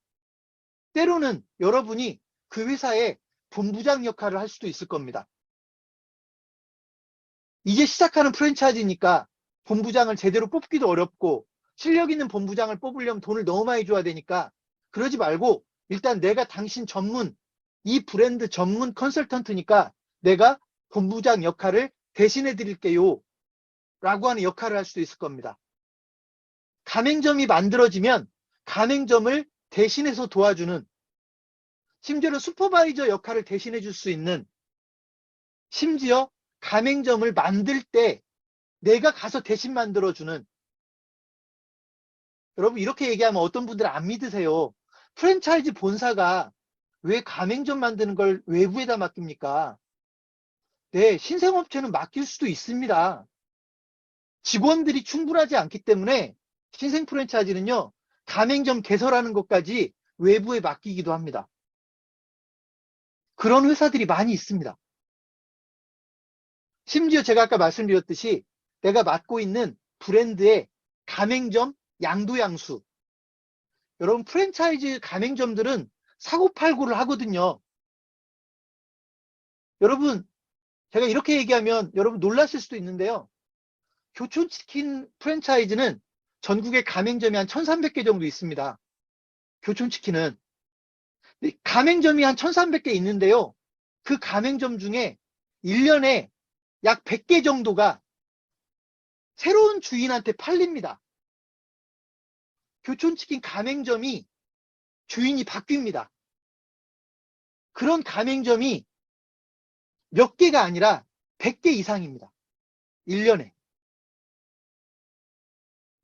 때로는 여러분이 그 회사의 본부장 역할을 할 수도 있을 겁니다. 이제 시작하는 프랜차이즈니까 본부장을 제대로 뽑기도 어렵고 실력 있는 본부장을 뽑으려면 돈을 너무 많이 줘야 되니까 그러지 말고 일단 내가 당신 전문, 이 브랜드 전문 컨설턴트니까 내가 본부장 역할을 대신해 드릴게요 라고 하는 역할을 할 수도 있을 겁니다. 가맹점이 만들어지면 가맹점을 대신해서 도와주는, 심지어는 슈퍼바이저 역할을 대신해 줄 수 있는, 심지어 가맹점을 만들 때 내가 가서 대신 만들어주는. 여러분 이렇게 얘기하면 어떤 분들은 안 믿으세요. 프랜차이즈 본사가 왜 가맹점 만드는 걸 외부에다 맡깁니까? 네, 신생업체는 맡길 수도 있습니다. 직원들이 충분하지 않기 때문에 신생 프랜차이즈는요, 가맹점 개설하는 것까지 외부에 맡기기도 합니다. 그런 회사들이 많이 있습니다. 심지어 제가 아까 말씀드렸듯이 내가 맡고 있는 브랜드의 가맹점 양도양수. 여러분 프랜차이즈 가맹점들은 사고팔고를 하거든요. 여러분 제가 이렇게 얘기하면 여러분 놀라실 수도 있는데요. 교촌치킨 프랜차이즈는 전국에 가맹점이 한 1300개 정도 있습니다. 교촌치킨은. 가맹점이 한 1300개 있는데요. 그 가맹점 중에 1년에 약 100개 정도가 새로운 주인한테 팔립니다. 교촌치킨 가맹점이 주인이 바뀝니다. 그런 가맹점이 몇 개가 아니라 100개 이상입니다. 1년에.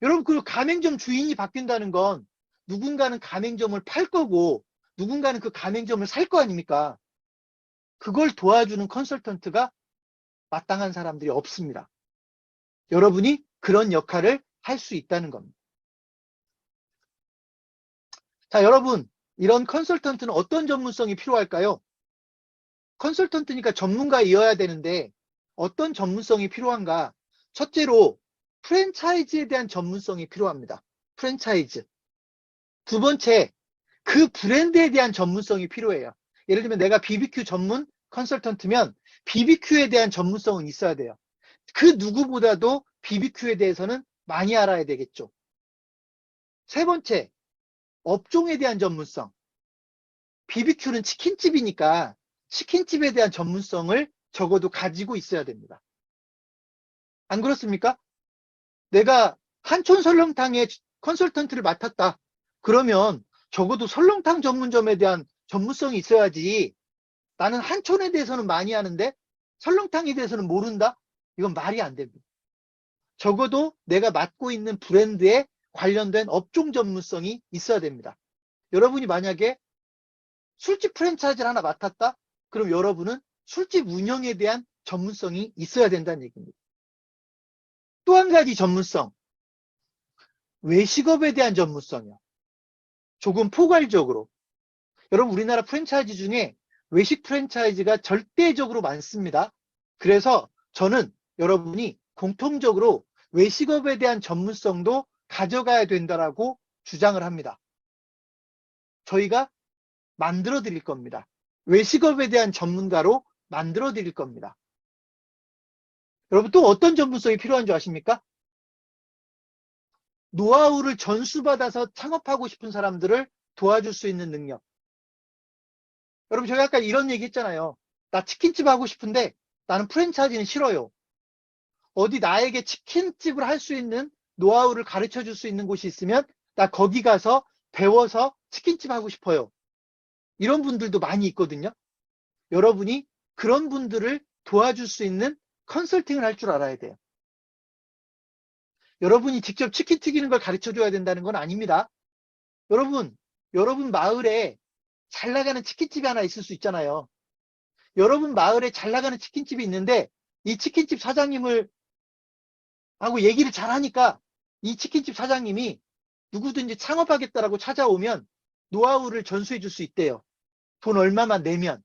여러분, 그 가맹점 주인이 바뀐다는 건 누군가는 가맹점을 팔 거고 누군가는 그 가맹점을 살 거 아닙니까? 그걸 도와주는 컨설턴트가 마땅한 사람들이 없습니다. 여러분이 그런 역할을 할 수 있다는 겁니다. 자, 여러분, 이런 컨설턴트는 어떤 전문성이 필요할까요? 컨설턴트니까 전문가이어야 되는데 어떤 전문성이 필요한가? 첫째로 프랜차이즈에 대한 전문성이 필요합니다. 프랜차이즈. 두 번째, 그 브랜드에 대한 전문성이 필요해요. 예를 들면 내가 BBQ 전문 컨설턴트면 BBQ에 대한 전문성은 있어야 돼요. 그 누구보다도 BBQ에 대해서는 많이 알아야 되겠죠. 세 번째, 업종에 대한 전문성. BBQ는 치킨집이니까 치킨집에 대한 전문성을 적어도 가지고 있어야 됩니다. 안 그렇습니까? 내가 한촌 설렁탕의 컨설턴트를 맡았다. 그러면 적어도 설렁탕 전문점에 대한 전문성이 있어야지. 나는 한촌에 대해서는 많이 아는데 설렁탕에 대해서는 모른다? 이건 말이 안 됩니다. 적어도 내가 맡고 있는 브랜드에 관련된 업종 전문성이 있어야 됩니다. 여러분이 만약에 술집 프랜차이즈를 하나 맡았다? 그럼 여러분은 술집 운영에 대한 전문성이 있어야 된다는 얘기입니다. 또 한 가지 전문성, 외식업에 대한 전문성이요. 조금 포괄적으로. 여러분 우리나라 프랜차이즈 중에 외식 프랜차이즈가 절대적으로 많습니다. 그래서 저는 여러분이 공통적으로 외식업에 대한 전문성도 가져가야 된다라고 주장을 합니다. 저희가 만들어 드릴 겁니다. 외식업에 대한 전문가로 만들어 드릴 겁니다. 여러분 또 어떤 전문성이 필요한 줄 아십니까? 노하우를 전수받아서 창업하고 싶은 사람들을 도와줄 수 있는 능력. 여러분 제가 아까 이런 얘기 했잖아요. 나 치킨집 하고 싶은데 나는 프랜차이즈는 싫어요. 어디 나에게 치킨집을 할 수 있는 노하우를 가르쳐 줄 수 있는 곳이 있으면 나 거기 가서 배워서 치킨집 하고 싶어요. 이런 분들도 많이 있거든요. 여러분이 그런 분들을 도와줄 수 있는 컨설팅을 할 줄 알아야 돼요. 여러분이 직접 치킨 튀기는 걸 가르쳐 줘야 된다는 건 아닙니다. 여러분 마을에 잘 나가는 치킨집이 하나 있을 수 있잖아요. 여러분 마을에 잘 나가는 치킨집이 있는데 이 치킨집 사장님을 하고 얘기를 잘 하니까 이 치킨집 사장님이 누구든지 창업하겠다라고 찾아오면 노하우를 전수해 줄 수 있대요. 돈 얼마만 내면.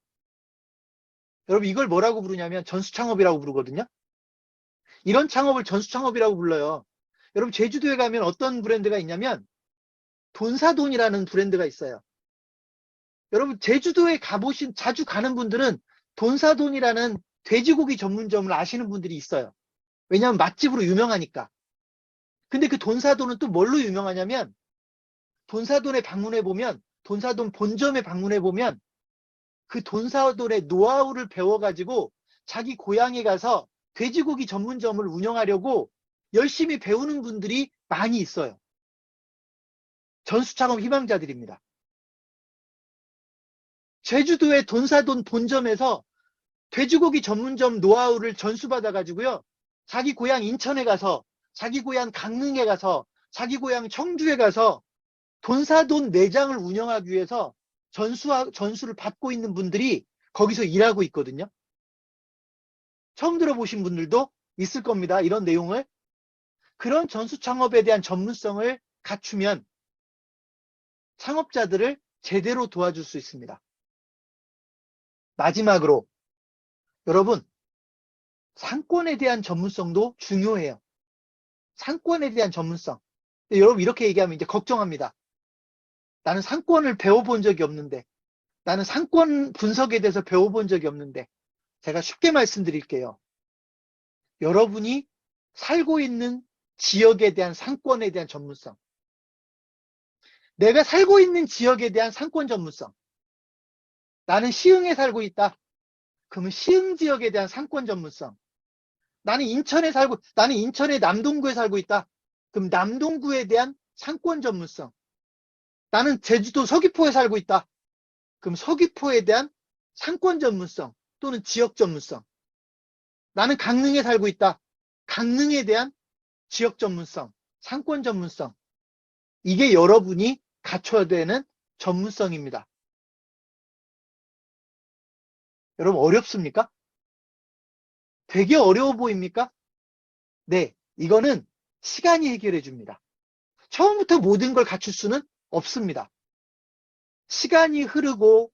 여러분 이걸 뭐라고 부르냐면 전수창업이라고 부르거든요. 이런 창업을 전수창업이라고 불러요. 여러분 제주도에 가면 어떤 브랜드가 있냐면 돈사돈이라는 브랜드가 있어요. 여러분 제주도에 가보신 자주 가는 분들은 돈사돈이라는 돼지고기 전문점을 아시는 분들이 있어요. 왜냐하면 맛집으로 유명하니까. 근데 그 돈사돈은 또 뭘로 유명하냐면 돈사돈에 방문해 보면 돈사돈 본점에 방문해 보면 그 돈사돈의 노하우를 배워가지고 자기 고향에 가서 돼지고기 전문점을 운영하려고 열심히 배우는 분들이 많이 있어요. 전수창업 희망자들입니다. 제주도의 돈사돈 본점에서 돼지고기 전문점 노하우를 전수받아가지고요. 자기 고향 인천에 가서, 자기 고향 강릉에 가서, 자기 고향 청주에 가서 돈사돈 매장을 운영하기 위해서 전수를 받고 있는 분들이 거기서 일하고 있거든요. 처음 들어보신 분들도 있을 겁니다. 이런 내용을. 그런 전수 창업에 대한 전문성을 갖추면 창업자들을 제대로 도와줄 수 있습니다. 마지막으로 여러분 상권에 대한 전문성도 중요해요. 상권에 대한 전문성. 여러분 이렇게 얘기하면 이제 걱정합니다. 나는 상권을 배워본 적이 없는데, 나는 상권 분석에 대해서 배워본 적이 없는데, 제가 쉽게 말씀드릴게요. 여러분이 살고 있는 지역에 대한 상권에 대한 전문성. 내가 살고 있는 지역에 대한 상권 전문성. 나는 시흥에 살고 있다. 그러면 시흥 지역에 대한 상권 전문성. 나는 인천의 남동구에 살고 있다. 그럼 남동구에 대한 상권 전문성. 나는 제주도 서귀포에 살고 있다. 그럼 서귀포에 대한 상권 전문성 또는 지역 전문성. 나는 강릉에 살고 있다. 강릉에 대한 지역 전문성, 상권 전문성. 이게 여러분이 갖춰야 되는 전문성입니다. 여러분 어렵습니까? 되게 어려워 보입니까? 네, 이거는 시간이 해결해 줍니다. 처음부터 모든 걸 갖출 수는 없습니다. 시간이 흐르고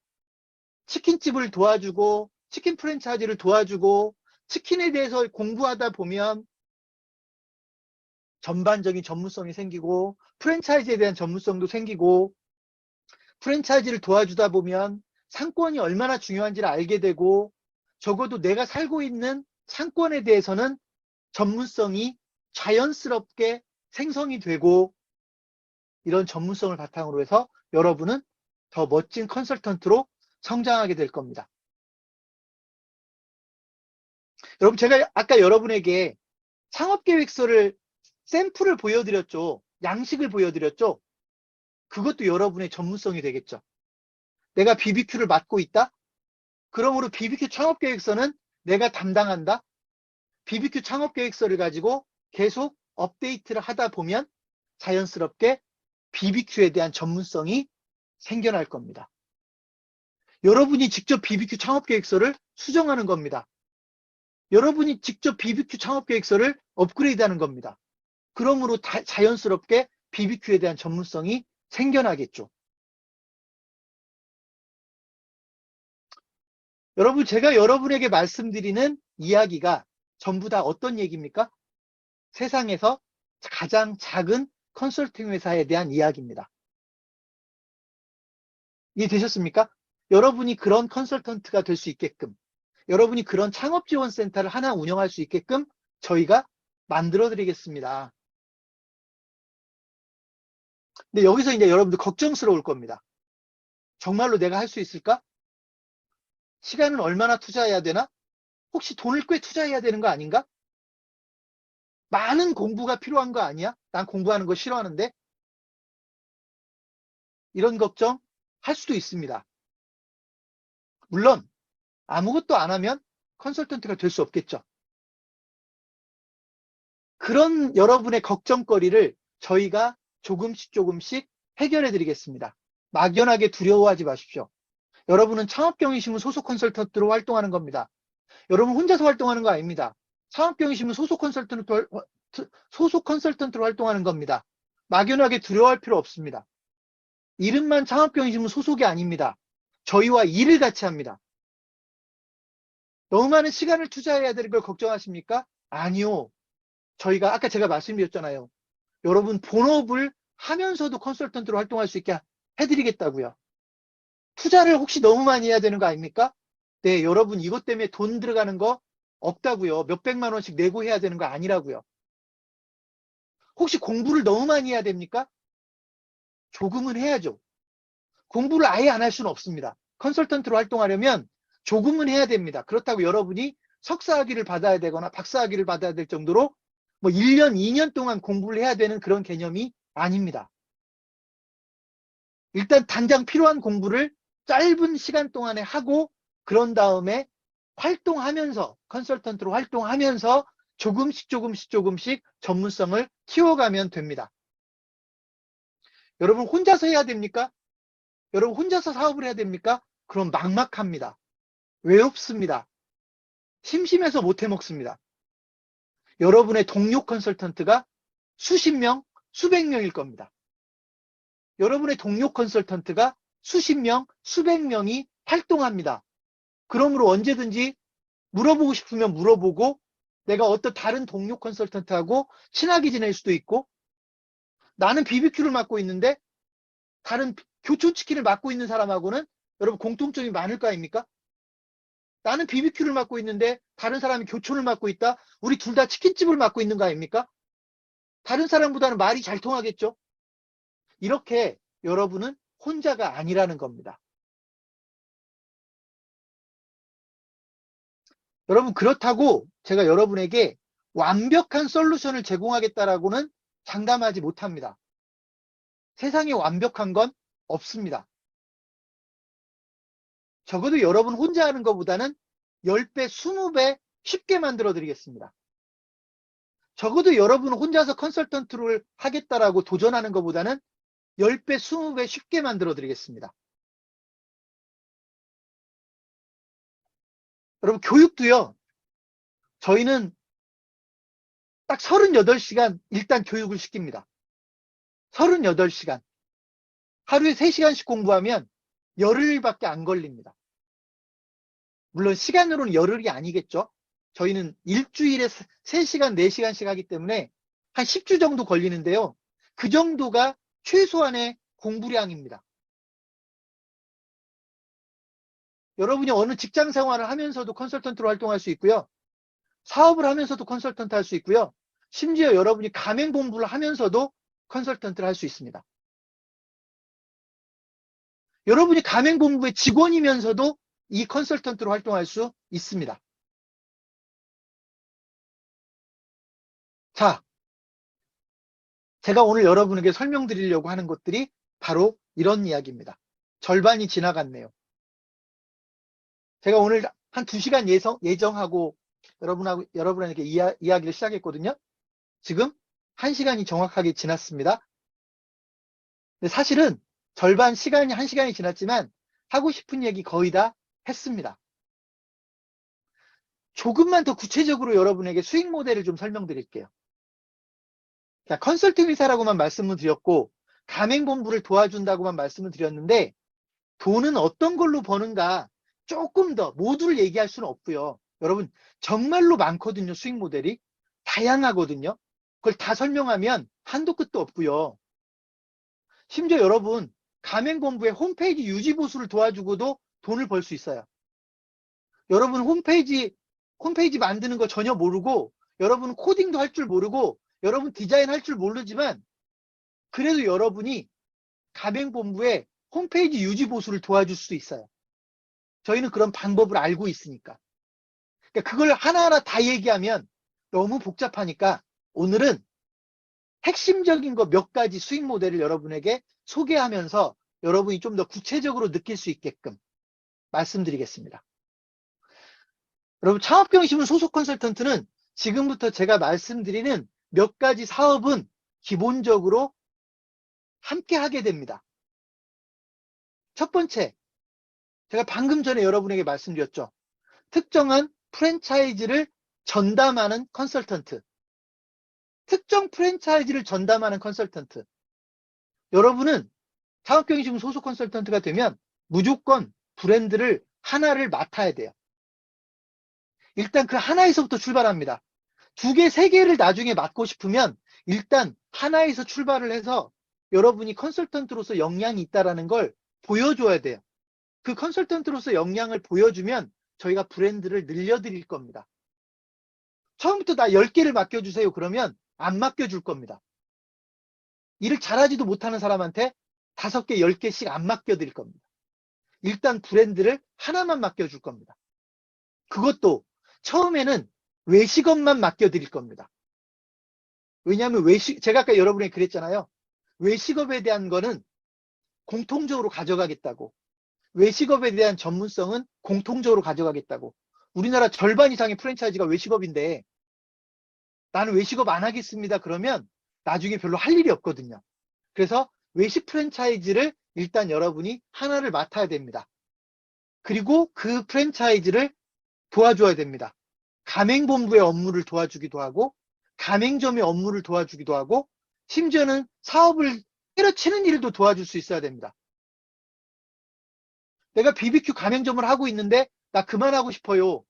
치킨집을 도와주고 치킨 프랜차이즈를 도와주고 치킨에 대해서 공부하다 보면 전반적인 전문성이 생기고 프랜차이즈에 대한 전문성도 생기고 프랜차이즈를 도와주다 보면 상권이 얼마나 중요한지를 알게 되고 적어도 내가 살고 있는 상권에 대해서는 전문성이 자연스럽게 생성이 되고 이런 전문성을 바탕으로 해서 여러분은 더 멋진 컨설턴트로 성장하게 될 겁니다. 여러분 제가 아까 여러분에게 창업계획서를 샘플을 보여드렸죠. 양식을 보여드렸죠. 그것도 여러분의 전문성이 되겠죠. 내가 BBQ를 맡고 있다? 그러므로 BBQ 창업계획서는 내가 담당한다? BBQ 창업계획서를 가지고 계속 업데이트를 하다 보면 자연스럽게 BBQ에 대한 전문성이 생겨날 겁니다. 여러분이 직접 BBQ 창업계획서를 수정하는 겁니다. 여러분이 직접 BBQ 창업계획서를 업그레이드하는 겁니다. 그러므로 자연스럽게 BBQ에 대한 전문성이 생겨나겠죠. 여러분 제가 여러분에게 말씀드리는 이야기가 전부 다 어떤 얘기입니까? 세상에서 가장 작은 컨설팅 회사에 대한 이야기입니다. 이해되셨습니까? 여러분이 그런 컨설턴트가 될 수 있게끔, 여러분이 그런 창업지원센터를 하나 운영할 수 있게끔 저희가 만들어 드리겠습니다. 근데 여기서 이제 여러분들 걱정스러울 겁니다. 정말로 내가 할 수 있을까? 시간은 얼마나 투자해야 되나? 혹시 돈을 꽤 투자해야 되는 거 아닌가? 많은 공부가 필요한 거 아니야? 난 공부하는 거 싫어하는데? 이런 걱정 할 수도 있습니다. 물론 아무것도 안 하면 컨설턴트가 될 수 없겠죠. 그런 여러분의 걱정거리를 저희가 조금씩 해결해 드리겠습니다. 막연하게 두려워하지 마십시오. 여러분은 창업경영신문 소속 컨설턴트로 활동하는 겁니다. 여러분 혼자서 활동하는 거 아닙니다. 창업경영신문 소속 컨설턴트로 활동하는 겁니다. 막연하게 두려워할 필요 없습니다. 이름만 창업경영신문 소속이 아닙니다. 저희와 일을 같이 합니다. 너무 많은 시간을 투자해야 되는 걸 걱정하십니까? 아니요. 저희가 아까 제가 말씀드렸잖아요. 여러분 본업을 하면서도 컨설턴트로 활동할 수 있게 해드리겠다고요. 투자를 혹시 너무 많이 해야 되는 거 아닙니까? 네, 여러분 이것 때문에 돈 들어가는 거 없다고요. 몇백만 원씩 내고 해야 되는 거 아니라고요. 혹시 공부를 너무 많이 해야 됩니까? 조금은 해야죠. 공부를 아예 안 할 수는 없습니다. 컨설턴트로 활동하려면 조금은 해야 됩니다. 그렇다고 여러분이 석사학위를 받아야 되거나 박사학위를 받아야 될 정도로 뭐 1년, 2년 동안 공부를 해야 되는 그런 개념이 아닙니다. 일단 당장 필요한 공부를 짧은 시간 동안에 하고 그런 다음에 활동하면서 컨설턴트로 활동하면서 조금씩 전문성을 키워가면 됩니다. 여러분 혼자서 해야 됩니까? 여러분 혼자서 사업을 해야 됩니까? 그럼 막막합니다. 외롭습니다. 심심해서 못 해먹습니다. 여러분의 동료 컨설턴트가 수십 명, 수백 명일 겁니다. 여러분의 동료 컨설턴트가 수십 명, 수백 명이 활동합니다. 그러므로 언제든지 물어보고 싶으면 물어보고 내가 어떤 다른 동료 컨설턴트하고 친하게 지낼 수도 있고 나는 BBQ를 맡고 있는데 다른 교촌치킨을 맡고 있는 사람하고는 여러분 공통점이 많을 거 아닙니까? 나는 BBQ를 맡고 있는데 다른 사람이 교촌을 맡고 있다? 우리 둘 다 치킨집을 맡고 있는 거 아닙니까? 다른 사람보다는 말이 잘 통하겠죠? 이렇게 여러분은 혼자가 아니라는 겁니다. 여러분 그렇다고 제가 여러분에게 완벽한 솔루션을 제공하겠다라고는 장담하지 못합니다. 세상에 완벽한 건 없습니다. 적어도 여러분 혼자 하는 것보다는 10배, 20배 쉽게 만들어 드리겠습니다. 적어도 여러분 혼자서 컨설턴트를 하겠다라고 도전하는 것보다는 10배, 20배 쉽게 만들어 드리겠습니다. 여러분 교육도요. 저희는 딱 38시간 일단 교육을 시킵니다. 38시간. 하루에 3시간씩 공부하면 열흘밖에 안 걸립니다. 물론 시간으로는 열흘이 아니겠죠. 저희는 일주일에 3시간, 4시간씩 하기 때문에 한 10주 정도 걸리는데요. 그 정도가 최소한의 공부량입니다. 여러분이 어느 직장 생활을 하면서도 컨설턴트로 활동할 수 있고요. 사업을 하면서도 컨설턴트 할 수 있고요. 심지어 여러분이 가맹 공부를 하면서도 컨설턴트를 할 수 있습니다. 여러분이 가맹 본부의 직원이면서도 이 컨설턴트로 활동할 수 있습니다. 자, 제가 오늘 여러분에게 설명드리려고 하는 것들이 바로 이런 이야기입니다. 절반이 지나갔네요. 제가 오늘 한 2시간 예정하고 여러분에게 이야기를 시작했거든요. 지금 1시간이 정확하게 지났습니다. 근데 사실은 절반 시간이 1시간이 지났지만 하고 싶은 얘기 거의 다 했습니다. 조금만 더 구체적으로 여러분에게 수익 모델을 좀 설명드릴게요. 자, 컨설팅 회사라고만 말씀을 드렸고 가맹본부를 도와준다고만 말씀을 드렸는데 돈은 어떤 걸로 버는가 조금 더 모두를 얘기할 수는 없고요. 여러분 정말로 많거든요. 수익 모델이 다양하거든요. 그걸 다 설명하면 한도 끝도 없고요. 심지어 여러분 가맹본부의 홈페이지 유지 보수를 도와주고도 돈을 벌 수 있어요. 여러분 홈페이지 만드는 거 전혀 모르고, 여러분 코딩도 할 줄 모르고, 여러분 디자인 할 줄 모르지만, 그래도 여러분이 가맹본부의 홈페이지 유지 보수를 도와줄 수 있어요. 저희는 그런 방법을 알고 있으니까. 그러니까 그걸 하나하나 다 얘기하면 너무 복잡하니까 오늘은 핵심적인 거 몇 가지 수익 모델을 여러분에게 소개하면서 여러분이 좀 더 구체적으로 느낄 수 있게끔 말씀드리겠습니다. 여러분, 창업경심은 소속 컨설턴트는 지금부터 제가 말씀드리는 몇 가지 사업은 기본적으로 함께 하게 됩니다. 첫 번째, 제가 방금 전에 여러분에게 말씀드렸죠. 특정한 프랜차이즈를 전담하는 컨설턴트. 특정 프랜차이즈를 전담하는 컨설턴트. 여러분은 창업경심 소속 컨설턴트가 되면 무조건 브랜드를 하나를 맡아야 돼요. 일단 그 하나에서부터 출발합니다. 2개, 3개를 나중에 맡고 싶으면 일단 하나에서 출발을 해서 여러분이 컨설턴트로서 역량이 있다는 걸 보여줘야 돼요. 그 컨설턴트로서 역량을 보여주면 저희가 브랜드를 늘려드릴 겁니다. 처음부터 나 10개를 맡겨주세요. 그러면 안 맡겨줄 겁니다. 일을 잘하지도 못하는 사람한테 5개, 10개씩 안 맡겨드릴 겁니다. 일단 브랜드를 하나만 맡겨줄 겁니다. 그것도 처음에는 외식업만 맡겨드릴 겁니다. 왜냐하면 제가 아까 여러분에게 그랬잖아요. 외식업에 대한 거는 공통적으로 가져가겠다고. 외식업에 대한 전문성은 공통적으로 가져가겠다고. 우리나라 절반 이상의 프랜차이즈가 외식업인데 나는 외식업 안 하겠습니다. 그러면 나중에 별로 할 일이 없거든요. 그래서 외식 프랜차이즈를 일단 여러분이 하나를 맡아야 됩니다. 그리고 그 프랜차이즈를 도와줘야 됩니다. 가맹본부의 업무를 도와주기도 하고, 가맹점의 업무를 도와주기도 하고, 심지어는 사업을 때려치는 일도 도와줄 수 있어야 됩니다. 내가 BBQ 가맹점을 하고 있는데 나 그만하고 싶어요.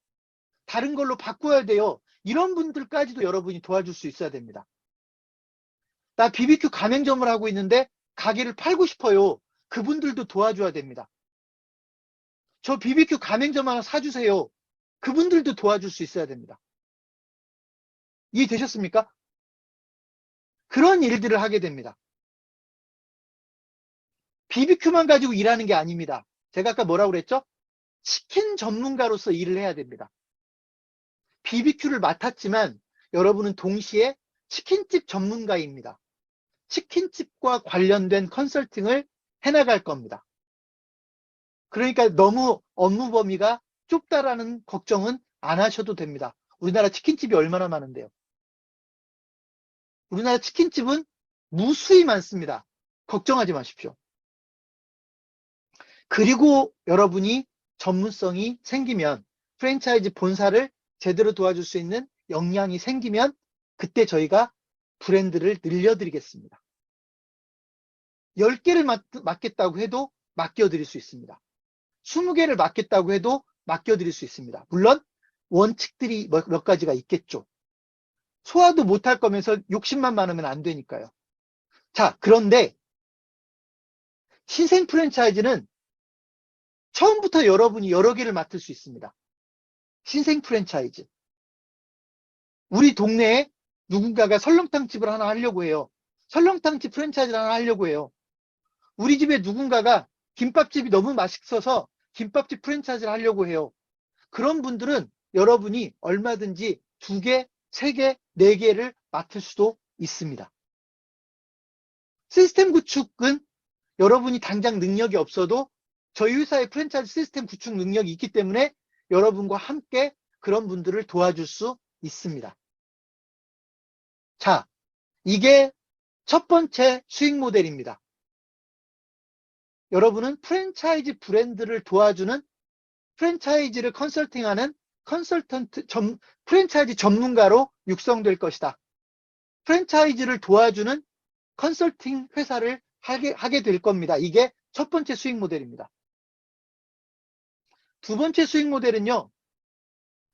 다른 걸로 바꿔야 돼요. 이런 분들까지도 여러분이 도와줄 수 있어야 됩니다. 나 BBQ 가맹점을 하고 있는데 가게를 팔고 싶어요. 그분들도 도와줘야 됩니다. 저 BBQ 가맹점 하나 사주세요. 그분들도 도와줄 수 있어야 됩니다. 이해되셨습니까? 그런 일들을 하게 됩니다. BBQ만 가지고 일하는 게 아닙니다. 제가 아까 뭐라고 그랬죠? 치킨 전문가로서 일을 해야 됩니다. BBQ를 맡았지만 여러분은 동시에 치킨집 전문가입니다. 치킨집과 관련된 컨설팅을 해나갈 겁니다. 그러니까 너무 업무 범위가 좁다라는 걱정은 안 하셔도 됩니다. 우리나라 치킨집이 얼마나 많은데요. 우리나라 치킨집은 무수히 많습니다. 걱정하지 마십시오. 그리고 여러분이 전문성이 생기면 프랜차이즈 본사를 제대로 도와줄 수 있는 역량이 생기면 그때 저희가 브랜드를 늘려드리겠습니다. 10개를 맡겠다고 해도 맡겨드릴 수 있습니다. 20개를 맡겠다고 해도 맡겨드릴 수 있습니다. 물론 원칙들이 몇 가지가 있겠죠. 소화도 못할 거면서 욕심만 많으면 안 되니까요. 자, 그런데 신생 프랜차이즈는 처음부터 여러분이 여러 개를 맡을 수 있습니다. 신생 프랜차이즈. 우리 동네에 누군가가 설렁탕집을 하나 하려고 해요. 설렁탕집 프랜차이즈를 하나 하려고 해요. 우리 집에 누군가가 김밥집이 너무 맛있어서 김밥집 프랜차이즈를 하려고 해요. 그런 분들은 여러분이 얼마든지 2개, 3개, 4개를 맡을 수도 있습니다. 시스템 구축은 여러분이 당장 능력이 없어도 저희 회사의 프랜차이즈 시스템 구축 능력이 있기 때문에 여러분과 함께 그런 분들을 도와줄 수 있습니다. 자, 이게 첫 번째 수익 모델입니다. 여러분은 프랜차이즈 브랜드를 도와주는 프랜차이즈를 컨설팅하는 프랜차이즈 전문가로 육성될 것이다. 프랜차이즈를 도와주는 컨설팅 회사를 하게 될 겁니다. 이게 첫 번째 수익 모델입니다. 두 번째 수익 모델은요.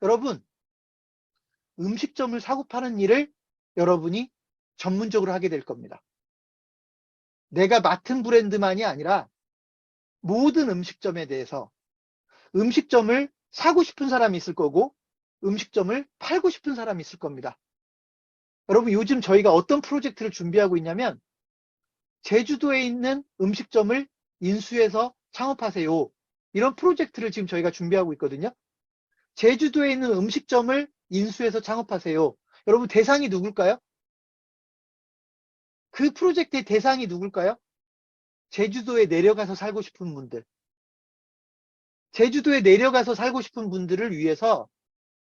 여러분, 음식점을 사고 파는 일을 여러분이 전문적으로 하게 될 겁니다. 내가 맡은 브랜드만이 아니라 모든 음식점에 대해서 음식점을 사고 싶은 사람이 있을 거고 음식점을 팔고 싶은 사람이 있을 겁니다. 여러분, 요즘 저희가 어떤 프로젝트를 준비하고 있냐면 제주도에 있는 음식점을 인수해서 창업하세요. 이런 프로젝트를 지금 저희가 준비하고 있거든요. 제주도에 있는 음식점을 인수해서 창업하세요. 여러분, 대상이 누굴까요? 그 프로젝트의 대상이 누굴까요? 제주도에 내려가서 살고 싶은 분들. 제주도에 내려가서 살고 싶은 분들을 위해서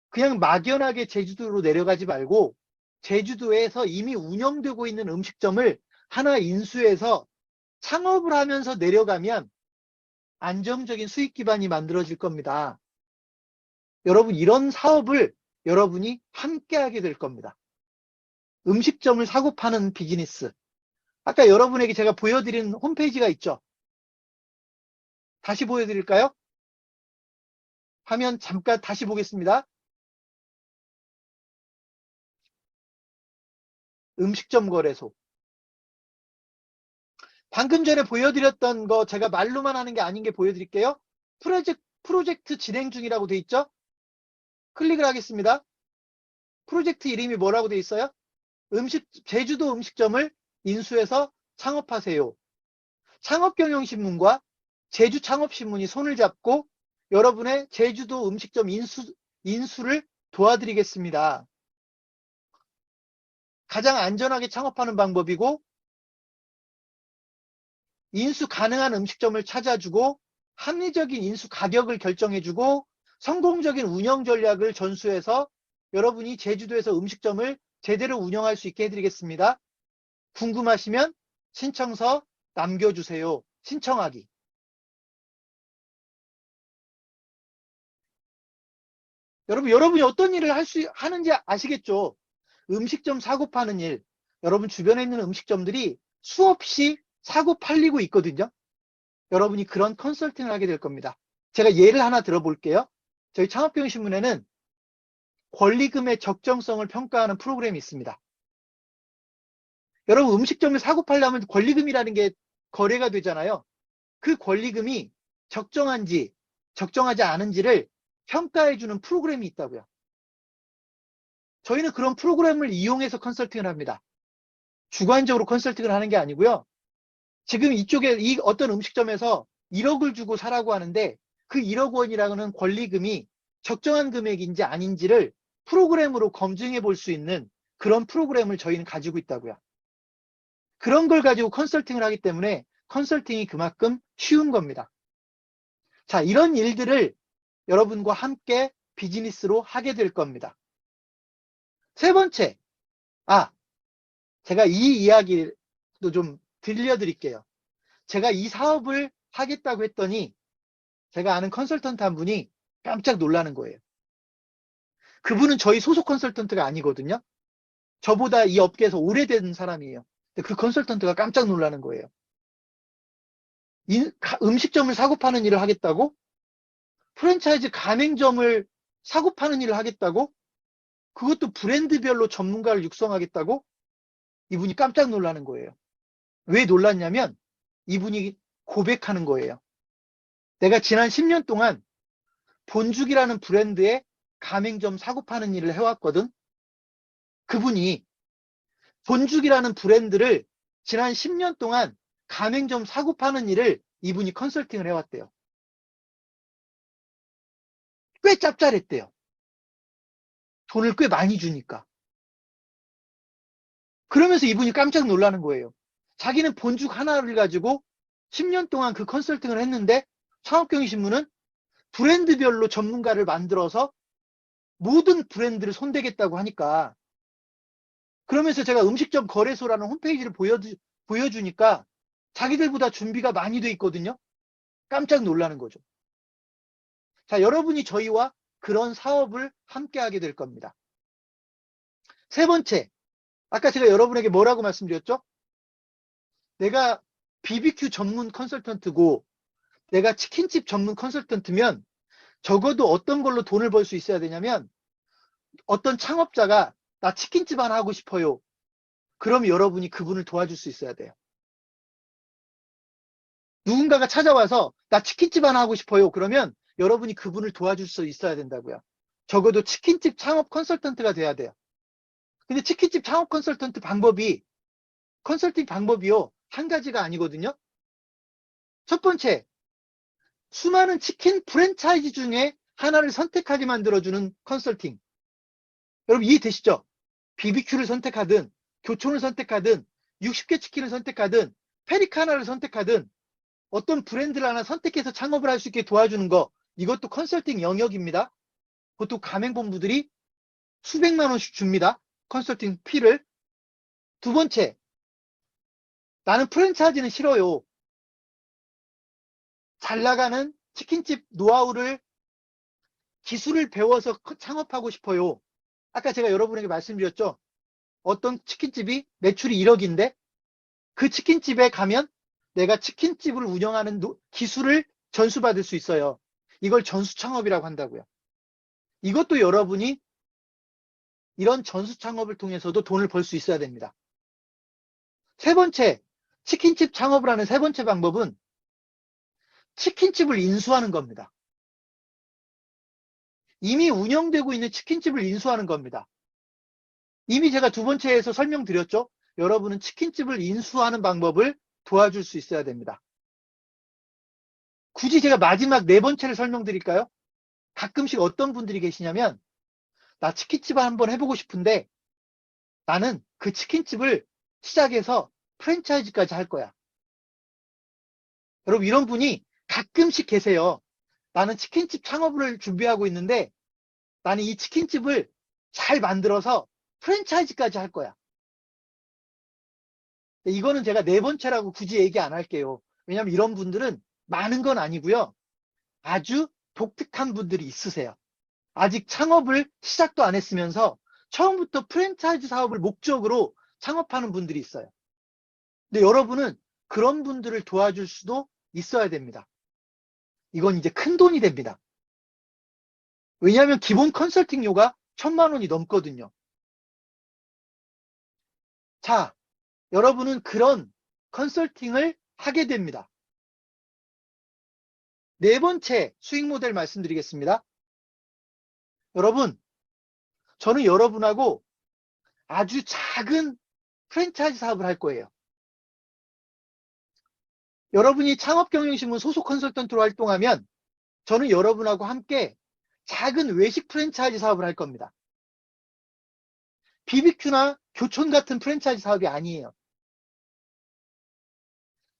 그냥 막연하게 제주도로 내려가지 말고 제주도에서 이미 운영되고 있는 음식점을 하나 인수해서 창업을 하면서 내려가면 안정적인 수익 기반이 만들어질 겁니다. 여러분, 이런 사업을 여러분이 함께 하게 될 겁니다. 음식점을 사고 파는 비즈니스. 아까 여러분에게 제가 보여드린 홈페이지가 있죠. 다시 보여드릴까요? 화면 잠깐 다시 보겠습니다. 음식점 거래소. 방금 전에 보여드렸던 거 제가 말로만 하는 게 아닌 게 보여드릴게요. 프로젝트 진행 중이라고 돼 있죠? 클릭을 하겠습니다. 프로젝트 이름이 뭐라고 돼 있어요? 제주도 음식점을 인수해서 창업하세요. 창업경영신문과 제주창업신문이 손을 잡고 여러분의 제주도 음식점 인수를 도와드리겠습니다. 가장 안전하게 창업하는 방법이고 인수 가능한 음식점을 찾아주고 합리적인 인수 가격을 결정해주고 성공적인 운영 전략을 전수해서 여러분이 제주도에서 음식점을 제대로 운영할 수 있게 해드리겠습니다. 궁금하시면 신청서 남겨주세요. 신청하기. 여러분이 어떤 일을 하는지 아시겠죠? 음식점 사고 파는 일. 여러분 주변에 있는 음식점들이 수없이 사고 팔리고 있거든요. 여러분이 그런 컨설팅을 하게 될 겁니다. 제가 예를 하나 들어볼게요. 저희 창업경영신문에는 권리금의 적정성을 평가하는 프로그램이 있습니다. 여러분, 음식점을 사고 팔려면 권리금이라는 게 거래가 되잖아요. 그 권리금이 적정한지 적정하지 않은지를 평가해주는 프로그램이 있다고요. 저희는 그런 프로그램을 이용해서 컨설팅을 합니다. 주관적으로 컨설팅을 하는 게 아니고요. 지금 이쪽에 어떤 음식점에서 1억을 주고 사라고 하는데 그 1억 원이라는 권리금이 적정한 금액인지 아닌지를 프로그램으로 검증해 볼 수 있는 그런 프로그램을 저희는 가지고 있다고요. 그런 걸 가지고 컨설팅을 하기 때문에 컨설팅이 그만큼 쉬운 겁니다. 자, 이런 일들을 여러분과 함께 비즈니스로 하게 될 겁니다. 세 번째, 제가 이 이야기도 좀 들려드릴게요. 제가 이 사업을 하겠다고 했더니 제가 아는 컨설턴트 한 분이 깜짝 놀라는 거예요. 그분은 저희 소속 컨설턴트가 아니거든요. 저보다 이 업계에서 오래된 사람이에요. 근데 그 컨설턴트가 깜짝 놀라는 거예요. 음식점을 사고 파는 일을 하겠다고? 프랜차이즈 가맹점을 사고 파는 일을 하겠다고? 그것도 브랜드별로 전문가를 육성하겠다고? 이분이 깜짝 놀라는 거예요. 왜 놀랐냐면 이분이 고백하는 거예요. 내가 지난 10년 동안 본죽이라는 브랜드의 가맹점 사고 파는 일을 해왔거든. 그분이 본죽이라는 브랜드를 지난 10년 동안 가맹점 사고 파는 일을 이분이 컨설팅을 해왔대요. 꽤 짭짤했대요. 돈을 꽤 많이 주니까. 그러면서 이분이 깜짝 놀라는 거예요. 자기는 본죽 하나를 가지고 10년 동안 그 컨설팅을 했는데 창업경영신문은 브랜드별로 전문가를 만들어서 모든 브랜드를 손대겠다고 하니까, 그러면서 제가 음식점 거래소라는 홈페이지를 보여주니까 자기들보다 준비가 많이 돼 있거든요. 깜짝 놀라는 거죠. 자, 여러분이 저희와 그런 사업을 함께 하게 될 겁니다. 세 번째, 아까 제가 여러분에게 뭐라고 말씀드렸죠? 내가 BBQ 전문 컨설턴트고 내가 치킨집 전문 컨설턴트면 적어도 어떤 걸로 돈을 벌 수 있어야 되냐면, 어떤 창업자가 나 치킨집 하나 하고 싶어요. 그럼 여러분이 그분을 도와줄 수 있어야 돼요. 누군가가 찾아와서 나 치킨집 하나 하고 싶어요. 그러면 여러분이 그분을 도와줄 수 있어야 된다고요. 적어도 치킨집 창업 컨설턴트가 돼야 돼요. 근데 치킨집 창업 컨설턴트 방법이 컨설팅 방법이요. 한 가지가 아니거든요. 첫 번째, 수많은 치킨 프랜차이즈 중에 하나를 선택하게 만들어주는 컨설팅. 여러분 이해되시죠? BBQ를 선택하든, 교촌을 선택하든, 60개 치킨을 선택하든, 페리카나를 선택하든, 어떤 브랜드를 하나 선택해서 창업을 할 수 있게 도와주는 거, 이것도 컨설팅 영역입니다. 보통 가맹본부들이 수백만 원씩 줍니다. 컨설팅 피를. 두 번째, 나는 프랜차이즈는 싫어요. 잘 나가는 치킨집 노하우를, 기술을 배워서 창업하고 싶어요. 아까 제가 여러분에게 말씀드렸죠. 어떤 치킨집이 매출이 1억인데 그 치킨집에 가면 내가 치킨집을 운영하는 기술을 전수받을 수 있어요. 이걸 전수 창업이라고 한다고요. 이것도 여러분이 이런 전수 창업을 통해서도 돈을 벌 수 있어야 됩니다. 세 번째, 치킨집 창업을 하는 세 번째 방법은 치킨집을 인수하는 겁니다. 이미 운영되고 있는 치킨집을 인수하는 겁니다. 이미 제가 두 번째에서 설명드렸죠. 여러분은 치킨집을 인수하는 방법을 도와줄 수 있어야 됩니다. 굳이 제가 마지막 네 번째를 설명드릴까요? 가끔씩 어떤 분들이 계시냐면 나 치킨집을 한번 해보고 싶은데 나는 그 치킨집을 시작해서 프랜차이즈까지 할 거야. 여러분 이런 분이 가끔씩 계세요. 나는 치킨집 창업을 준비하고 있는데 나는 이 치킨집을 잘 만들어서 프랜차이즈까지 할 거야. 이거는 제가 네 번째라고 굳이 얘기 안 할게요. 왜냐하면 이런 분들은 많은 건 아니고요. 아주 독특한 분들이 있으세요. 아직 창업을 시작도 안 했으면서 처음부터 프랜차이즈 사업을 목적으로 창업하는 분들이 있어요. 근데 여러분은 그런 분들을 도와줄 수도 있어야 됩니다. 이건 이제 큰 돈이 됩니다. 왜냐하면 기본 컨설팅료가 1,000만 원이 넘거든요. 자, 여러분은 그런 컨설팅을 하게 됩니다. 네 번째 수익 모델 말씀드리겠습니다. 여러분, 저는 여러분하고 아주 작은 프랜차이즈 사업을 할 거예요. 여러분이 창업경영신문 소속 컨설턴트로 활동하면 저는 여러분하고 함께 작은 외식 프랜차이즈 사업을 할 겁니다. BBQ나 교촌 같은 프랜차이즈 사업이 아니에요.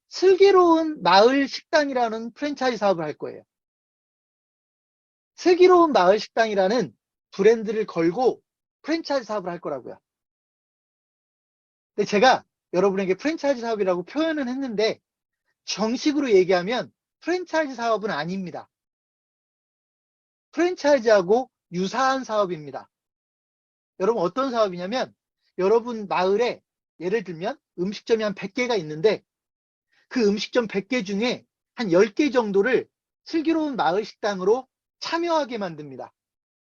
슬기로운 마을 식당이라는 프랜차이즈 사업을 할 거예요. 슬기로운 마을 식당이라는 브랜드를 걸고 프랜차이즈 사업을 할 거라고요. 근데 제가 여러분에게 프랜차이즈 사업이라고 표현은 했는데 정식으로 얘기하면 프랜차이즈 사업은 아닙니다. 프랜차이즈하고 유사한 사업입니다. 여러분 어떤 사업이냐면 여러분 마을에 예를 들면 음식점이 한 100개가 있는데 그 음식점 100개 중에 한 10개 정도를 슬기로운 마을 식당으로 참여하게 만듭니다.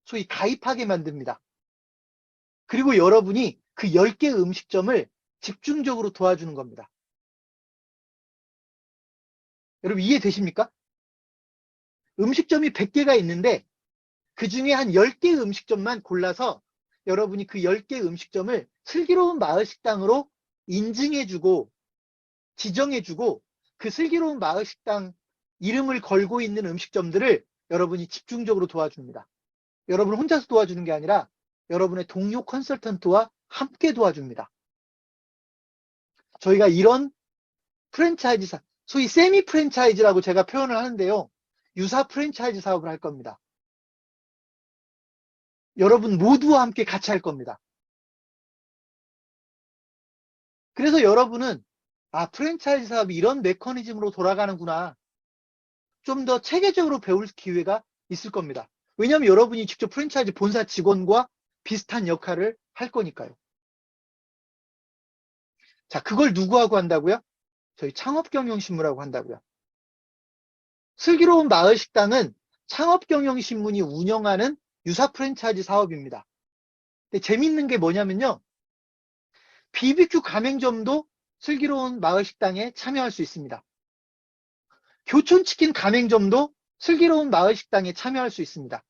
소위 가입하게 만듭니다. 그리고 여러분이 그 10개 음식점을 집중적으로 도와주는 겁니다. 여러분 이해되십니까? 음식점이 100개가 있는데 그 중에 한 10개 음식점만 골라서 여러분이 그 10개 음식점을 슬기로운 마을 식당으로 인증해주고 지정해주고 그 슬기로운 마을 식당 이름을 걸고 있는 음식점들을 여러분이 집중적으로 도와줍니다. 여러분 혼자서 도와주는 게 아니라 여러분의 동료 컨설턴트와 함께 도와줍니다. 저희가 이런 프랜차이즈 소위 세미 프랜차이즈라고 제가 표현을 하는데요. 유사 프랜차이즈 사업을 할 겁니다. 여러분 모두와 함께 같이 할 겁니다. 그래서 여러분은 프랜차이즈 사업이 이런 메커니즘으로 돌아가는구나. 좀 더 체계적으로 배울 기회가 있을 겁니다. 왜냐하면 여러분이 직접 프랜차이즈 본사 직원과 비슷한 역할을 할 거니까요. 자, 그걸 누구하고 한다고요? 저희 창업경영신문하고 한다고요. 슬기로운 마을식당은 창업경영신문이 운영하는 유사 프랜차이즈 사업입니다. 근데 재밌는 게 뭐냐면요. BBQ 가맹점도 슬기로운 마을식당에 참여할 수 있습니다. 교촌치킨 가맹점도 슬기로운 마을 식당에 참여할 수 있습니다.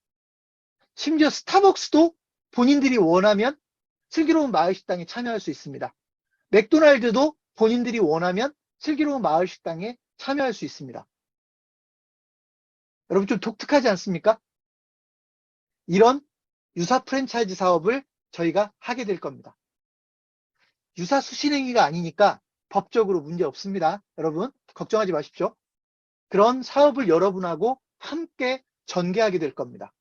심지어 스타벅스도 본인들이 원하면 슬기로운 마을 식당에 참여할 수 있습니다. 맥도날드도 본인들이 원하면 슬기로운 마을 식당에 참여할 수 있습니다. 여러분 좀 독특하지 않습니까? 이런 유사 프랜차이즈 사업을 저희가 하게 될 겁니다. 유사 수신행위가 아니니까 법적으로 문제 없습니다. 여러분 걱정하지 마십시오. 그런 사업을 여러분하고 함께 전개하게 될 겁니다.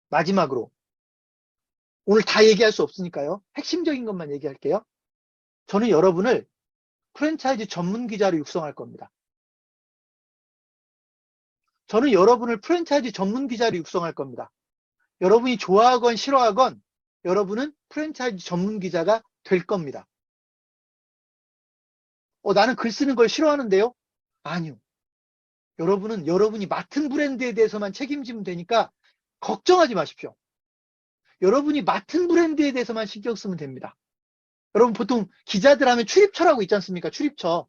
마지막으로 오늘 다 얘기할 수 없으니까요. 핵심적인 것만 얘기할게요. 저는 여러분을 프랜차이즈 전문 기자로 육성할 겁니다. 저는 여러분을 프랜차이즈 전문 기자로 육성할 겁니다. 여러분이 좋아하건 싫어하건 여러분은 프랜차이즈 전문 기자가 될 겁니다. 나는 글 쓰는 걸 싫어하는데요? 아니요. 여러분은 여러분이 맡은 브랜드에 대해서만 책임지면 되니까 걱정하지 마십시오. 여러분이 맡은 브랜드에 대해서만 신경 쓰면 됩니다. 여러분 보통 기자들 하면 출입처라고 있지 않습니까? 출입처.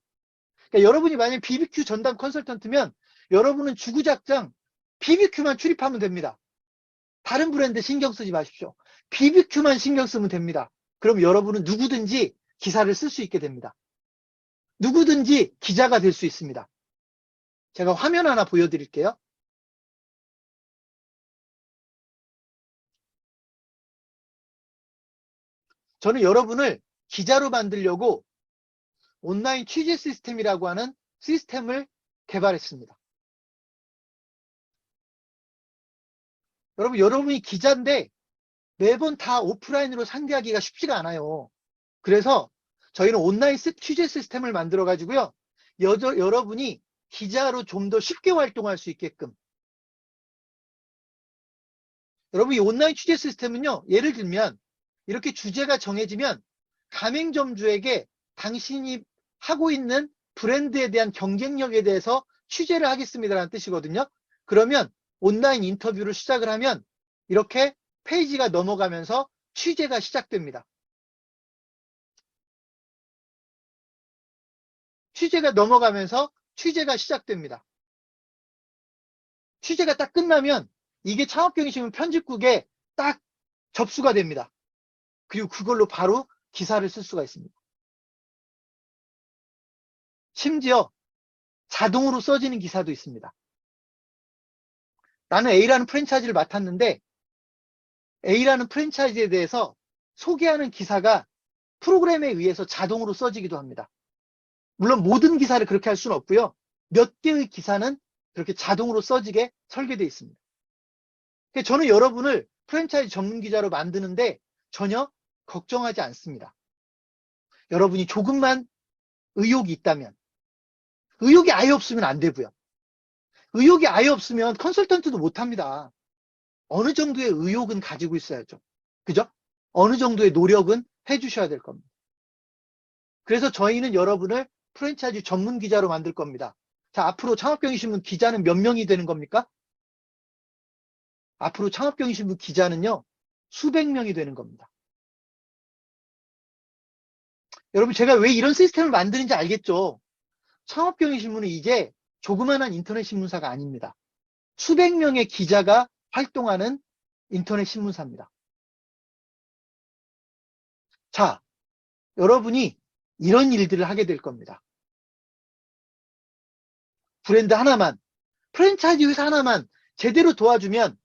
그러니까 여러분이 만약 BBQ 전담 컨설턴트면 여러분은 주구장창 BBQ만 출입하면 됩니다. 다른 브랜드 신경 쓰지 마십시오. BBQ만 신경 쓰면 됩니다. 그럼 여러분은 누구든지 기사를 쓸 수 있게 됩니다. 누구든지 기자가 될 수 있습니다. 제가 화면 하나 보여드릴게요. 저는 여러분을 기자로 만들려고 온라인 취재 시스템이라고 하는 시스템을 개발했습니다. 여러분이 기자인데 매번 다 오프라인으로 상대하기가 쉽지가 않아요. 그래서 저희는 온라인 취재 시스템을 만들어 가지고요. 여러분이 기자로 좀 더 쉽게 활동할 수 있게끔. 여러분 이 온라인 취재 시스템은요. 예를 들면 이렇게 주제가 정해지면 가맹점주에게 당신이 하고 있는 브랜드에 대한 경쟁력에 대해서 취재를 하겠습니다라는 뜻이거든요. 그러면 온라인 인터뷰를 시작을 하면 이렇게 페이지가 넘어가면서 취재가 시작됩니다. 취재가 넘어가면서 취재가 시작됩니다. 취재가 딱 끝나면 이게 창업경영신문 편집국에 딱 접수가 됩니다. 그리고 그걸로 바로 기사를 쓸 수가 있습니다. 심지어 자동으로 써지는 기사도 있습니다. 나는 A라는 프랜차이즈를 맡았는데 A라는 프랜차이즈에 대해서 소개하는 기사가 프로그램에 의해서 자동으로 써지기도 합니다. 물론 모든 기사를 그렇게 할 수는 없고요. 몇 개의 기사는 그렇게 자동으로 써지게 설계되어 있습니다. 저는 여러분을 프랜차이즈 전문 기자로 만드는데 전혀 걱정하지 않습니다. 여러분이 조금만 의욕이 있다면, 의욕이 아예 없으면 안 되고요. 의욕이 아예 없으면 컨설턴트도 못합니다. 어느 정도의 의욕은 가지고 있어야죠. 그죠? 어느 정도의 노력은 해주셔야 될 겁니다. 그래서 저희는 여러분을 프랜차이즈 전문 기자로 만들 겁니다. 자, 앞으로 창업경영신문 기자는 몇 명이 되는 겁니까? 앞으로 창업경영신문 기자는요, 수백 명이 되는 겁니다. 여러분, 제가 왜 이런 시스템을 만드는지 알겠죠? 창업경영신문은 이제 조그만한 인터넷 신문사가 아닙니다. 수백 명의 기자가 활동하는 인터넷 신문사입니다. 자, 여러분이 이런 일들을 하게 될 겁니다. 브랜드 하나만, 프랜차이즈 회사 하나만 제대로 도와주면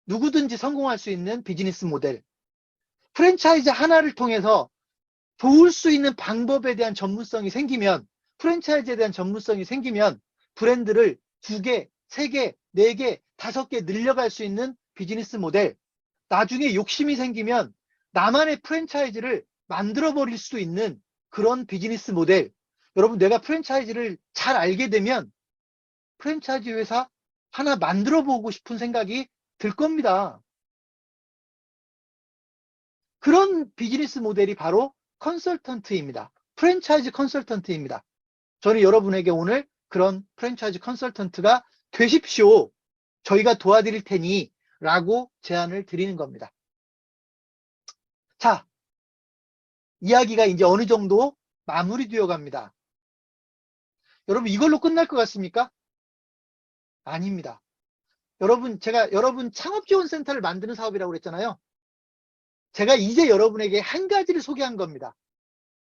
누구든지 성공할 수 있는 비즈니스 모델. 프랜차이즈 하나를 통해서 도울 수 있는 방법에 대한 전문성이 생기면, 프랜차이즈에 대한 전문성이 생기면 브랜드를 2개, 3개, 4개, 5개 늘려갈 수 있는 비즈니스 모델. 나중에 욕심이 생기면 나만의 프랜차이즈를 만들어버릴 수 있는 그런 비즈니스 모델. 여러분, 내가 프랜차이즈를 잘 알게 되면 프랜차이즈 회사 하나 만들어보고 싶은 생각이 들 겁니다. 그런 비즈니스 모델이 바로 컨설턴트입니다. 프랜차이즈 컨설턴트입니다. 저는 여러분에게 오늘 그런 프랜차이즈 컨설턴트가 되십시오. 저희가 도와드릴 테니 라고 제안을 드리는 겁니다. 자, 이야기가 이제 어느 정도 마무리되어 갑니다. 여러분 이걸로 끝날 것 같습니까? 아닙니다. 여러분 제가 여러분 창업지원센터를 만드는 사업이라고 그랬잖아요. 제가 이제 여러분에게 한 가지를 소개한 겁니다.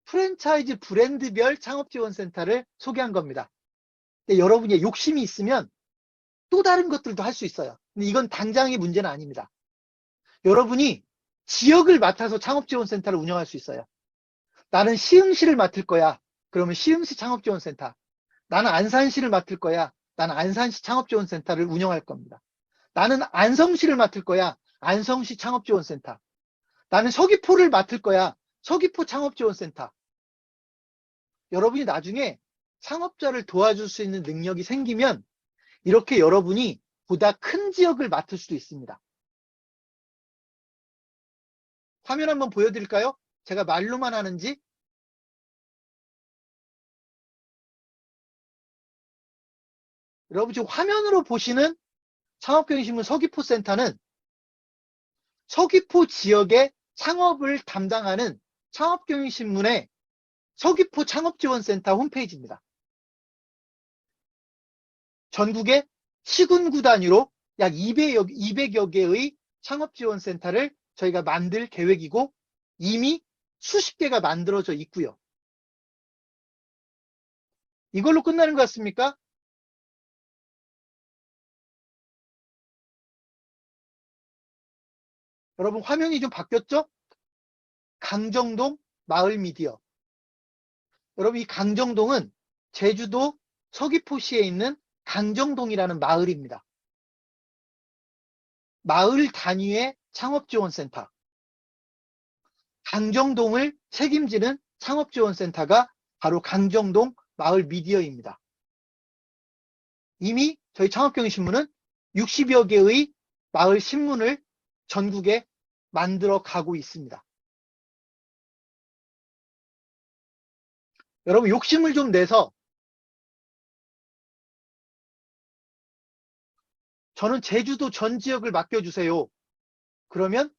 프랜차이즈 브랜드별 창업지원센터를 소개한 겁니다. 근데 여러분이 욕심이 있으면 또 다른 것들도 할 수 있어요. 근데 이건 당장의 문제는 아닙니다. 여러분이 지역을 맡아서 창업지원센터를 운영할 수 있어요. 나는 시흥시를 맡을 거야. 그러면 시흥시 창업지원센터. 나는 안산시를 맡을 거야. 나는 안산시 창업지원센터를 운영할 겁니다. 나는 안성시를 맡을 거야. 안성시 창업지원센터. 나는 서귀포를 맡을 거야. 서귀포 창업지원센터. 여러분이 나중에 창업자를 도와줄 수 있는 능력이 생기면 이렇게 여러분이 보다 큰 지역을 맡을 수도 있습니다. 화면 한번 보여드릴까요? 제가 말로만 하는지. 여러분 지금 화면으로 보시는 창업경영신문 서귀포센터는 서귀포 지역의 창업을 담당하는 창업경영신문의 서귀포 창업지원센터 홈페이지입니다. 전국의 시군구 단위로 약 200여 개의 창업지원센터를 저희가 만들 계획이고 이미 수십 개가 만들어져 있고요. 이걸로 끝나는 것 같습니까? 여러분 화면이 좀 바뀌었죠? 강정동 마을미디어. 여러분 이 강정동은 제주도 서귀포시에 있는 강정동이라는 마을입니다. 마을 단위의 창업지원센터. 강정동을 책임지는 창업지원센터가 바로 강정동 마을미디어입니다. 이미 저희 창업경영신문은 60여 개의 마을 신문을 전국에 만들어 가고 있습니다. 여러분 욕심을 좀 내서 저는 제주도 전 지역을 맡겨주세요. 그러면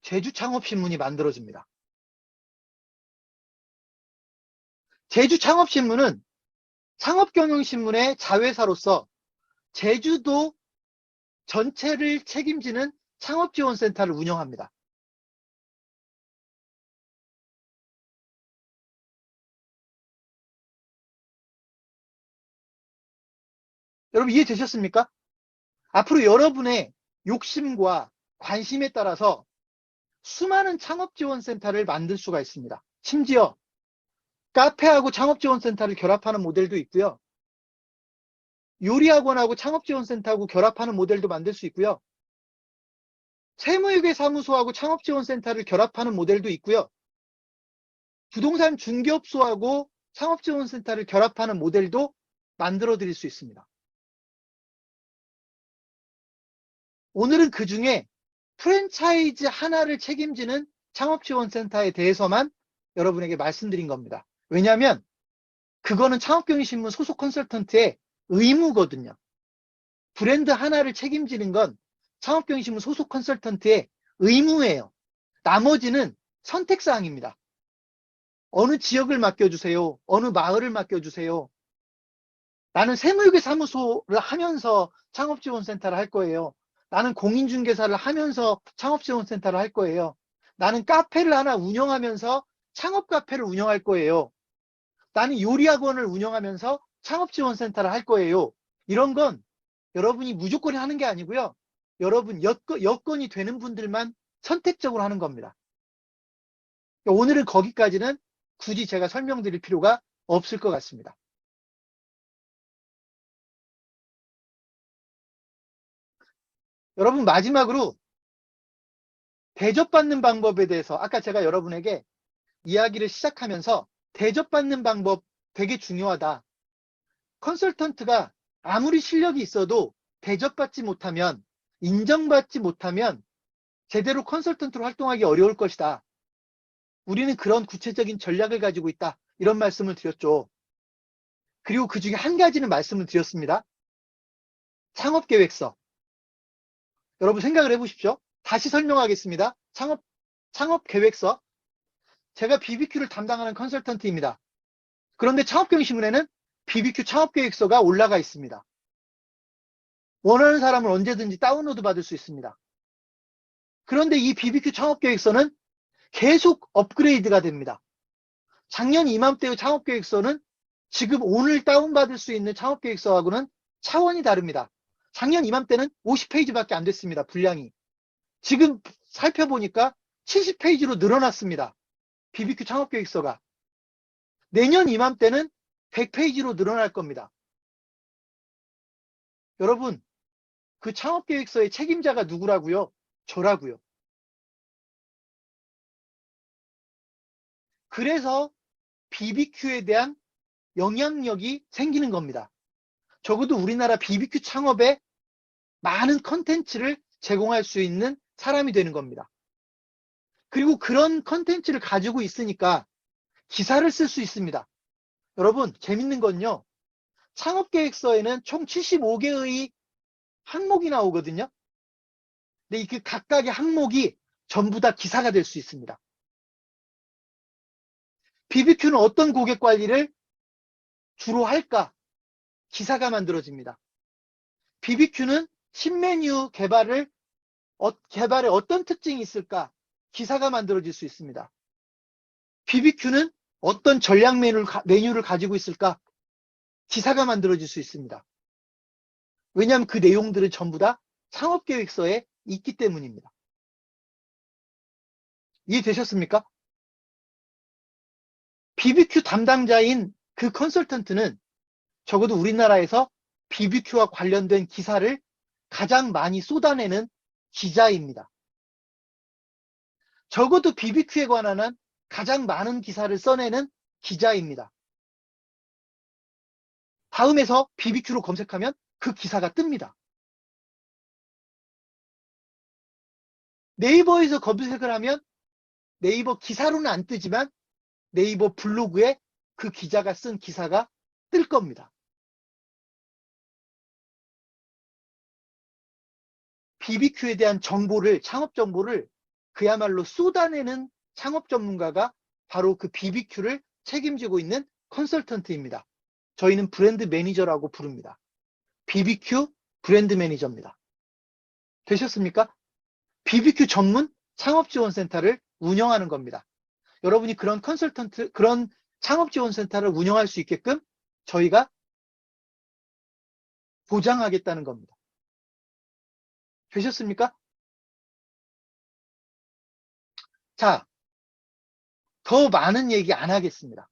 제주창업신문이 만들어집니다. 제주창업신문은 창업경영신문의 자회사로서 제주도 전체를 책임지는 창업지원센터를 운영합니다. 여러분 이해되셨습니까? 앞으로 여러분의 욕심과 관심에 따라서 수많은 창업지원센터를 만들 수가 있습니다. 심지어 카페하고 창업지원센터를 결합하는 모델도 있고요. 요리학원하고 창업지원센터하고 결합하는 모델도 만들 수 있고요. 세무회계사무소하고 창업지원센터를 결합하는 모델도 있고요. 부동산 중개업소하고 창업지원센터를 결합하는 모델도 만들어 드릴 수 있습니다. 오늘은 그 중에 프랜차이즈 하나를 책임지는 창업지원센터에 대해서만 여러분에게 말씀드린 겁니다. 왜냐하면 그거는 창업경영신문 소속 컨설턴트의 의무거든요. 브랜드 하나를 책임지는 건 창업경영신문 소속 컨설턴트의 의무예요. 나머지는 선택사항입니다. 어느 지역을 맡겨주세요. 어느 마을을 맡겨주세요. 나는 세무회계 사무소를 하면서 창업지원센터를 할 거예요. 나는 공인중개사를 하면서 창업지원센터를 할 거예요. 나는 카페를 하나 운영하면서 창업카페를 운영할 거예요. 나는 요리학원을 운영하면서 창업지원센터를 할 거예요. 이런 건 여러분이 무조건 하는 게 아니고요. 여러분 여건이 되는 분들만 선택적으로 하는 겁니다. 오늘은 거기까지는 굳이 제가 설명드릴 필요가 없을 것 같습니다. 여러분 마지막으로 대접받는 방법에 대해서 아까 제가 여러분에게 이야기를 시작하면서 대접받는 방법 되게 중요하다. 컨설턴트가 아무리 실력이 있어도 대접받지 못하면 인정받지 못하면 제대로 컨설턴트로 활동하기 어려울 것이다. 우리는 그런 구체적인 전략을 가지고 있다. 이런 말씀을 드렸죠. 그리고 그 중에 한 가지는 말씀을 드렸습니다. 창업계획서. 여러분 생각을 해보십시오. 다시 설명하겠습니다. 창업계획서. 제가 BBQ를 담당하는 컨설턴트입니다. 그런데 창업경신문에는 BBQ 창업계획서가 올라가 있습니다. 원하는 사람은 언제든지 다운로드 받을 수 있습니다. 그런데 이 BBQ 창업계획서는 계속 업그레이드가 됩니다. 작년 이맘때의 창업계획서는 지금 오늘 다운받을 수 있는 창업계획서하고는 차원이 다릅니다. 작년 이맘때는 50페이지밖에 안 됐습니다. 분량이. 지금 살펴보니까 70페이지로 늘어났습니다. BBQ 창업계획서가. 내년 이맘때는 100페이지로 늘어날 겁니다. 여러분, 그 창업계획서의 책임자가 누구라고요? 저라고요. 그래서 BBQ에 대한 영향력이 생기는 겁니다. 적어도 우리나라 BBQ 창업에 많은 컨텐츠를 제공할 수 있는 사람이 되는 겁니다. 그리고 그런 컨텐츠를 가지고 있으니까 기사를 쓸 수 있습니다. 여러분, 재밌는 건요. 창업계획서에는 총 75개의 항목이 나오거든요. 근데 그 각각의 항목이 전부 다 기사가 될 수 있습니다. BBQ는 어떤 고객 관리를 주로 할까? 기사가 만들어집니다. BBQ는 신메뉴 개발에 어떤 특징이 있을까? 기사가 만들어질 수 있습니다. BBQ는 어떤 전략 메뉴를 가지고 있을까? 기사가 만들어질 수 있습니다. 왜냐하면 그 내용들은 전부 다 창업계획서에 있기 때문입니다. 이해되셨습니까? BBQ 담당자인 그 컨설턴트는 적어도 우리나라에서 BBQ와 관련된 기사를 가장 많이 쏟아내는 기자입니다. 적어도 BBQ에 관한 가장 많은 기사를 써내는 기자입니다. 다음에서 BBQ로 검색하면 그 기사가 뜹니다. 네이버에서 검색을 하면 네이버 기사로는 안 뜨지만 네이버 블로그에 그 기자가 쓴 기사가 뜰 겁니다. BBQ에 대한 정보를, 창업 정보를 그야말로 쏟아내는 창업 전문가가 바로 그 BBQ를 책임지고 있는 컨설턴트입니다. 저희는 브랜드 매니저라고 부릅니다. BBQ 브랜드 매니저입니다. 되셨습니까? BBQ 전문 창업지원센터를 운영하는 겁니다. 여러분이 그런 그런 창업지원센터를 운영할 수 있게끔 저희가 보장하겠다는 겁니다. 되셨습니까? 자, 더 많은 얘기 안 하겠습니다.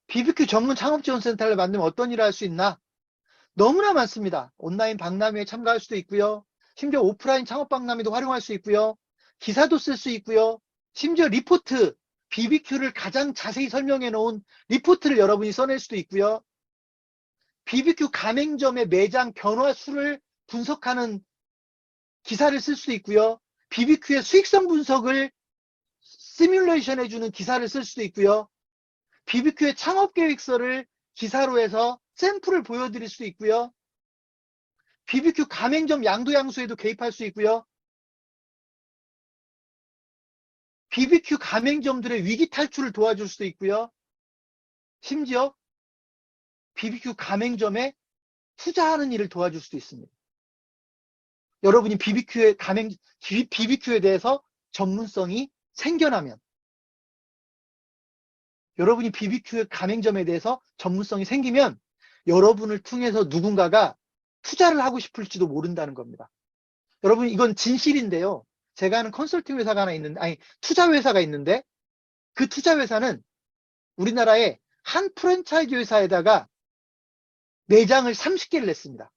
BBQ 전문 창업지원센터를 만들면 어떤 일을 할 수 있나? 너무나 많습니다. 온라인 박람회에 참가할 수도 있고요. 심지어 오프라인 창업 박람회도 활용할 수 있고요. 기사도 쓸 수 있고요. 심지어 리포트, BBQ를 가장 자세히 설명해 놓은 리포트를 여러분이 써낼 수도 있고요. BBQ 가맹점의 매장 변화 수를 분석하는 기사를 쓸 수도 있고요. BBQ의 수익성 분석을 시뮬레이션 해주는 기사를 쓸 수도 있고요. BBQ의 창업계획서를 기사로 해서 샘플을 보여드릴 수도 있고요. BBQ 가맹점 양도양수에도 개입할 수 있고요. BBQ 가맹점들의 위기 탈출을 도와줄 수도 있고요. 심지어 BBQ 가맹점에 투자하는 일을 도와줄 수도 있습니다. 여러분이 BBQ에 대해서 전문성이 생겨나면, 여러분이 BBQ의 가맹점에 대해서 전문성이 생기면 여러분을 통해서 누군가가 투자를 하고 싶을지도 모른다는 겁니다. 여러분, 이건 진실인데요. 제가 아는 컨설팅 회사가 하나 있는데, 아니, 투자 회사가 있는데, 그 투자 회사는 우리나라의 한 프랜차이즈 회사에다가 매장을 30개를 냈습니다.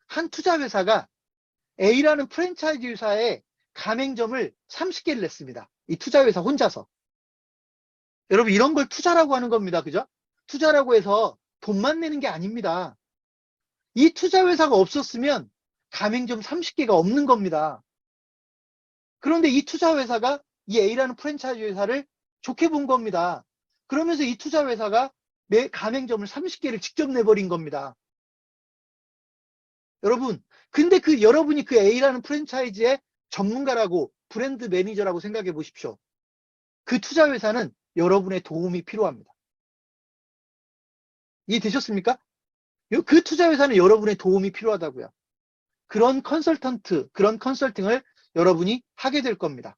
한 투자 회사가 A라는 프랜차이즈 회사에 가맹점을 30개를 냈습니다. 이 투자 회사 혼자서. 여러분, 이런 걸 투자라고 하는 겁니다. 그죠? 투자라고 해서 돈만 내는 게 아닙니다. 이 투자 회사가 없었으면 가맹점 30개가 없는 겁니다. 그런데 이 투자 회사가 이 A라는 프랜차이즈 회사를 좋게 본 겁니다. 그러면서 이 투자 회사가 매 가맹점을 30개를 직접 내버린 겁니다. 여러분, 근데 여러분이 그 A라는 프랜차이즈의 전문가라고, 브랜드 매니저라고 생각해 보십시오. 그 투자 회사는 여러분의 도움이 필요합니다. 이해되셨습니까? 그 투자회사는 여러분의 도움이 필요하다고요. 그런 컨설턴트, 그런 컨설팅을 여러분이 하게 될 겁니다.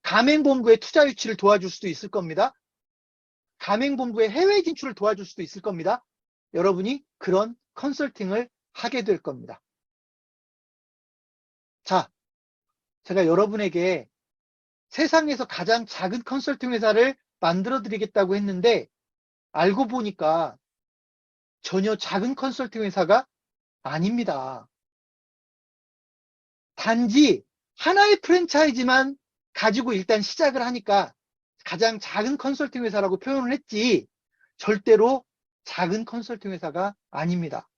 가맹본부의 투자 유치를 도와줄 수도 있을 겁니다. 가맹본부의 해외 진출을 도와줄 수도 있을 겁니다. 여러분이 그런 컨설팅을 하게 될 겁니다. 자, 제가 여러분에게 세상에서 가장 작은 컨설팅 회사를 만들어 드리겠다고 했는데 알고 보니까 전혀 작은 컨설팅 회사가 아닙니다. 단지 하나의 프랜차이즈만 가지고 일단 시작을 하니까 가장 작은 컨설팅 회사라고 표현을 했지 절대로 작은 컨설팅 회사가 아닙니다.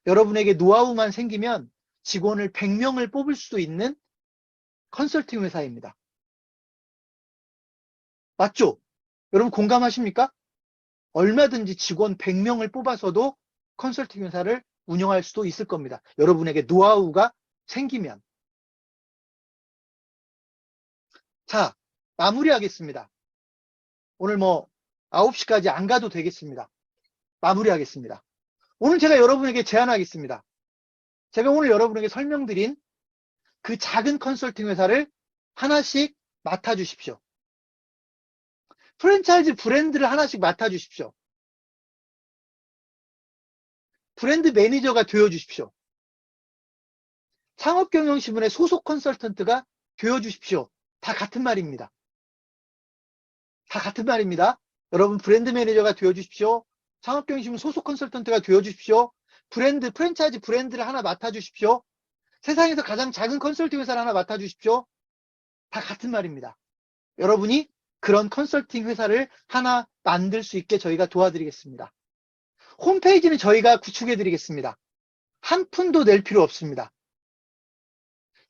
여러분에게 노하우만 생기면 직원을 100명을 뽑을 수도 있는 컨설팅 회사입니다. 맞죠? 여러분 공감하십니까? 얼마든지 직원 100명을 뽑아서도 컨설팅 회사를 운영할 수도 있을 겁니다. 여러분에게 노하우가 생기면. 자, 마무리하겠습니다. 오늘 9시까지 안 가도 되겠습니다. 마무리하겠습니다. 오늘 제가 여러분에게 제안하겠습니다. 제가 오늘 여러분에게 설명드린 그 작은 컨설팅 회사를 하나씩 맡아주십시오. 프랜차이즈 브랜드를 하나씩 맡아주십시오. 브랜드 매니저가 되어주십시오. 창업경영신문의 소속 컨설턴트가 되어주십시오. 다 같은 말입니다. 다 같은 말입니다. 여러분 브랜드 매니저가 되어주십시오. 창업경영신문 소속 컨설턴트가 되어주십시오. 프랜차이즈 브랜드를 하나 맡아주십시오. 세상에서 가장 작은 컨설팅 회사를 하나 맡아주십시오. 다 같은 말입니다. 여러분이 그런 컨설팅 회사를 하나 만들 수 있게 저희가 도와드리겠습니다. 홈페이지는 저희가 구축해드리겠습니다. 한 푼도 낼 필요 없습니다.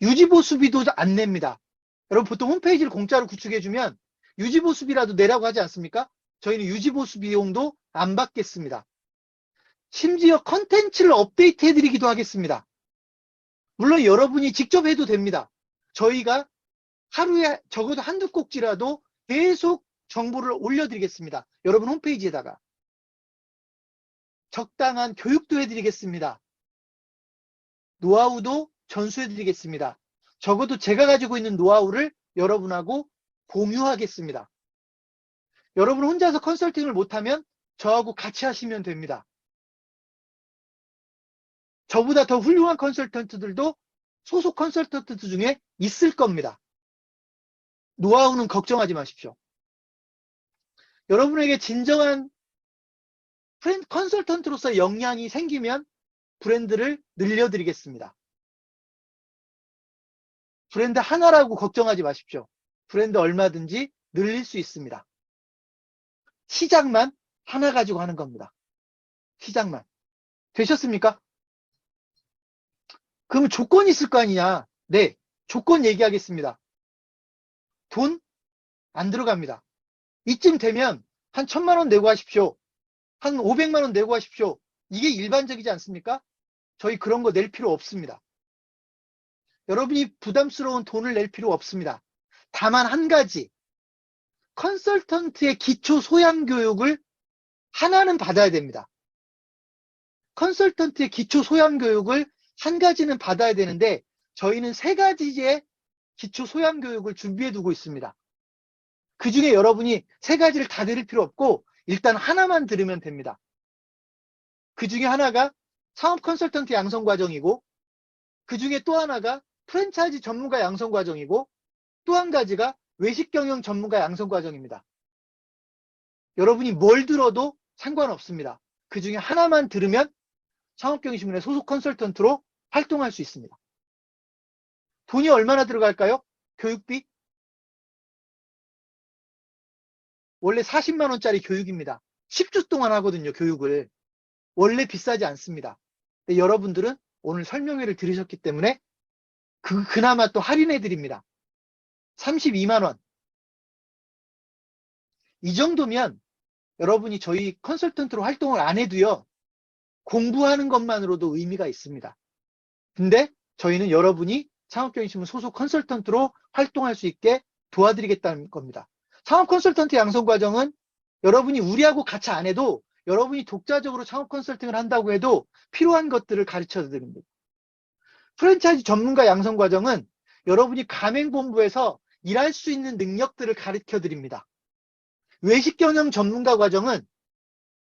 유지보수비도 안 냅니다. 여러분 보통 홈페이지를 공짜로 구축해주면 유지보수비라도 내라고 하지 않습니까? 저희는 유지보수 비용도 안 받겠습니다. 심지어 컨텐츠를 업데이트 해드리기도 하겠습니다. 물론 여러분이 직접 해도 됩니다. 저희가 하루에 적어도 한두 꼭지라도 계속 정보를 올려드리겠습니다. 여러분 홈페이지에다가. 적당한 교육도 해드리겠습니다. 노하우도 전수해드리겠습니다. 적어도 제가 가지고 있는 노하우를 여러분하고 공유하겠습니다. 여러분 혼자서 컨설팅을 못하면 저하고 같이 하시면 됩니다. 저보다 더 훌륭한 컨설턴트들도 소속 컨설턴트 중에 있을 겁니다. 노하우는 걱정하지 마십시오. 여러분에게 진정한 컨설턴트로서 역량이 생기면 브랜드를 늘려드리겠습니다. 브랜드 하나라고 걱정하지 마십시오. 브랜드 얼마든지 늘릴 수 있습니다. 시작만 하나 가지고 하는 겁니다. 시작만. 되셨습니까? 그럼 조건이 있을 거 아니냐? 네, 조건 얘기하겠습니다. 돈 안 들어갑니다. 이쯤 되면 한 1000만 원 내고 하십시오. 한 500만 원 내고 하십시오. 이게 일반적이지 않습니까? 저희 그런 거 낼 필요 없습니다. 여러분이 부담스러운 돈을 낼 필요 없습니다. 다만 한 가지, 컨설턴트의 기초 소양 교육을 하나는 받아야 됩니다. 컨설턴트의 기초 소양 교육을 한 가지는 받아야 되는데 저희는 3가지의 기초 소양 교육을 준비해 두고 있습니다. 그 중에 여러분이 3가지를 다 들을 필요 없고 일단 하나만 들으면 됩니다. 그 중에 하나가 창업 컨설턴트 양성 과정이고 그 중에 또 하나가 프랜차이즈 전문가 양성 과정이고 또 한 가지가 외식 경영 전문가 양성 과정입니다. 여러분이 뭘 들어도 상관없습니다. 그 중에 하나만 들으면 창업경영신문의 소속 컨설턴트로 활동할 수 있습니다. 돈이 얼마나 들어갈까요? 교육비? 원래 40만 원짜리 교육입니다. 10주 동안 하거든요, 교육을. 원래 비싸지 않습니다. 근데 여러분들은 오늘 설명회를 들으셨기 때문에 그나마 또 할인해 드립니다. 32만 원. 이 정도면 여러분이 저희 컨설턴트로 활동을 안 해도요, 공부하는 것만으로도 의미가 있습니다. 근데 저희는 여러분이 창업경영신문 소속 컨설턴트로 활동할 수 있게 도와드리겠다는 겁니다. 창업 컨설턴트 양성 과정은 여러분이 우리하고 같이 안 해도 여러분이 독자적으로 창업 컨설팅을 한다고 해도 필요한 것들을 가르쳐 드립니다. 프랜차이즈 전문가 양성 과정은 여러분이 가맹본부에서 일할 수 있는 능력들을 가르쳐 드립니다. 외식 경영 전문가 과정은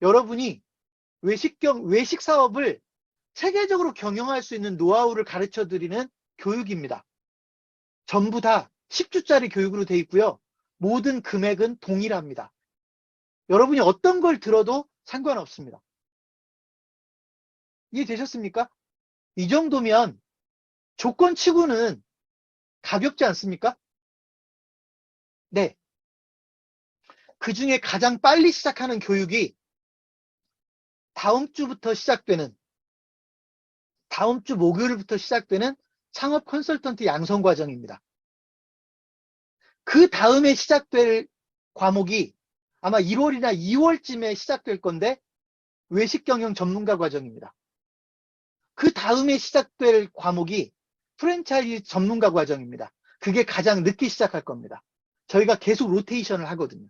여러분이 외식 사업을 체계적으로 경영할 수 있는 노하우를 가르쳐 드리는 교육입니다. 전부 다 10주짜리 교육으로 되어 있고요. 모든 금액은 동일합니다. 여러분이 어떤 걸 들어도 상관없습니다. 이해되셨습니까? 이 정도면 조건치고는 가볍지 않습니까? 네. 그 중에 가장 빨리 시작하는 교육이 다음 주 목요일부터 시작되는 창업 컨설턴트 양성 과정입니다. 그 다음에 시작될 과목이 아마 1월이나 2월쯤에 시작될 건데 외식 경영 전문가 과정입니다. 그 다음에 시작될 과목이 프랜차이즈 전문가 과정입니다. 그게 가장 늦게 시작할 겁니다. 저희가 계속 로테이션을 하거든요.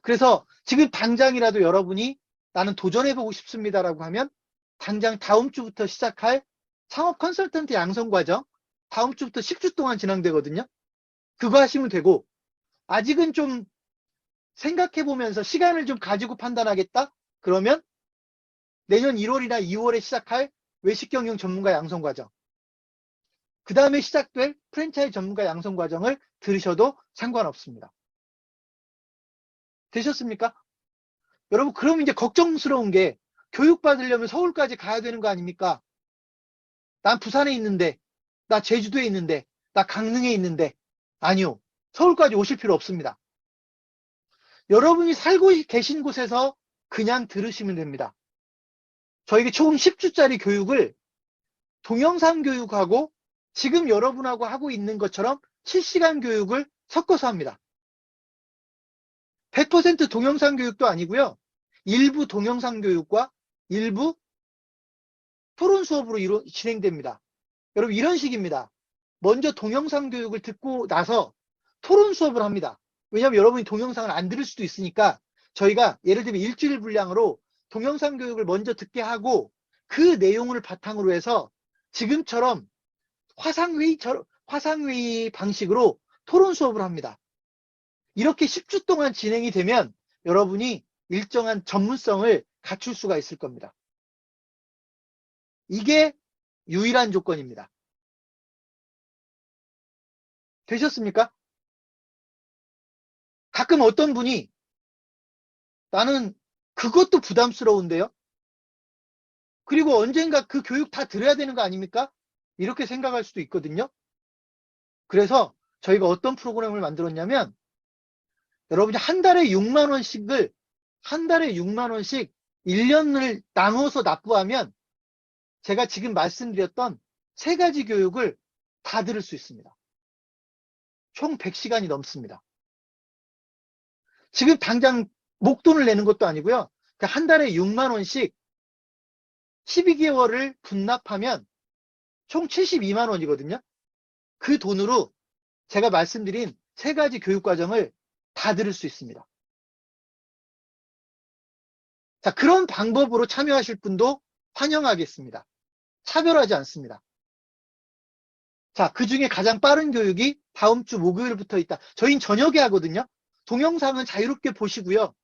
그래서 지금 당장이라도 여러분이 나는 도전해보고 싶습니다라고 하면 당장 다음 주부터 시작할 창업 컨설턴트 양성 과정, 다음 주부터 10주 동안 진행되거든요. 그거 하시면 되고, 아직은 좀 생각해보면서 시간을 좀 가지고 판단하겠다? 그러면 내년 1월이나 2월에 시작할 외식 경영 전문가 양성 과정, 그 다음에 시작될 프랜차이즈 전문가 양성 과정을 들으셔도 상관없습니다. 되셨습니까? 여러분, 그럼 이제 걱정스러운 게 교육받으려면 서울까지 가야 되는 거 아닙니까? 난 부산에 있는데, 나 제주도에 있는데, 나 강릉에 있는데. 아니요. 서울까지 오실 필요 없습니다. 여러분이 살고 계신 곳에서 그냥 들으시면 됩니다. 저에게 총 10주짜리 교육을 동영상 교육하고 지금 여러분하고 하고 있는 것처럼 실시간 교육을 섞어서 합니다. 100% 동영상 교육도 아니고요. 일부 동영상 교육과 일부 토론 수업으로 진행됩니다. 여러분, 이런 식입니다. 먼저 동영상 교육을 듣고 나서 토론 수업을 합니다. 왜냐하면 여러분이 동영상을 안 들을 수도 있으니까 저희가 예를 들면 일주일 분량으로 동영상 교육을 먼저 듣게 하고 그 내용을 바탕으로 해서 지금처럼 화상회의 방식으로 토론 수업을 합니다. 이렇게 10주 동안 진행이 되면 여러분이 일정한 전문성을 갖출 수가 있을 겁니다. 이게 유일한 조건입니다. 되셨습니까? 가끔 어떤 분이 나는 그것도 부담스러운데요? 그리고 언젠가 그 교육 다 들어야 되는 거 아닙니까? 이렇게 생각할 수도 있거든요. 그래서 저희가 어떤 프로그램을 만들었냐면 여러분이 한 달에 6만 원씩 1년을 나누어서 납부하면 제가 지금 말씀드렸던 3가지 교육을 다 들을 수 있습니다. 총 100시간이 넘습니다. 지금 당장 목돈을 내는 것도 아니고요. 한 달에 6만 원씩 12개월을 분납하면 총 72만 원이거든요. 그 돈으로 제가 말씀드린 3가지 교육과정을 다 들을 수 있습니다. 자, 그런 방법으로 참여하실 분도 환영하겠습니다. 차별하지 않습니다. 자, 그 중에 가장 빠른 교육이 다음 주 목요일부터 있다. 저희는 저녁에 하거든요. 동영상은 자유롭게 보시고요.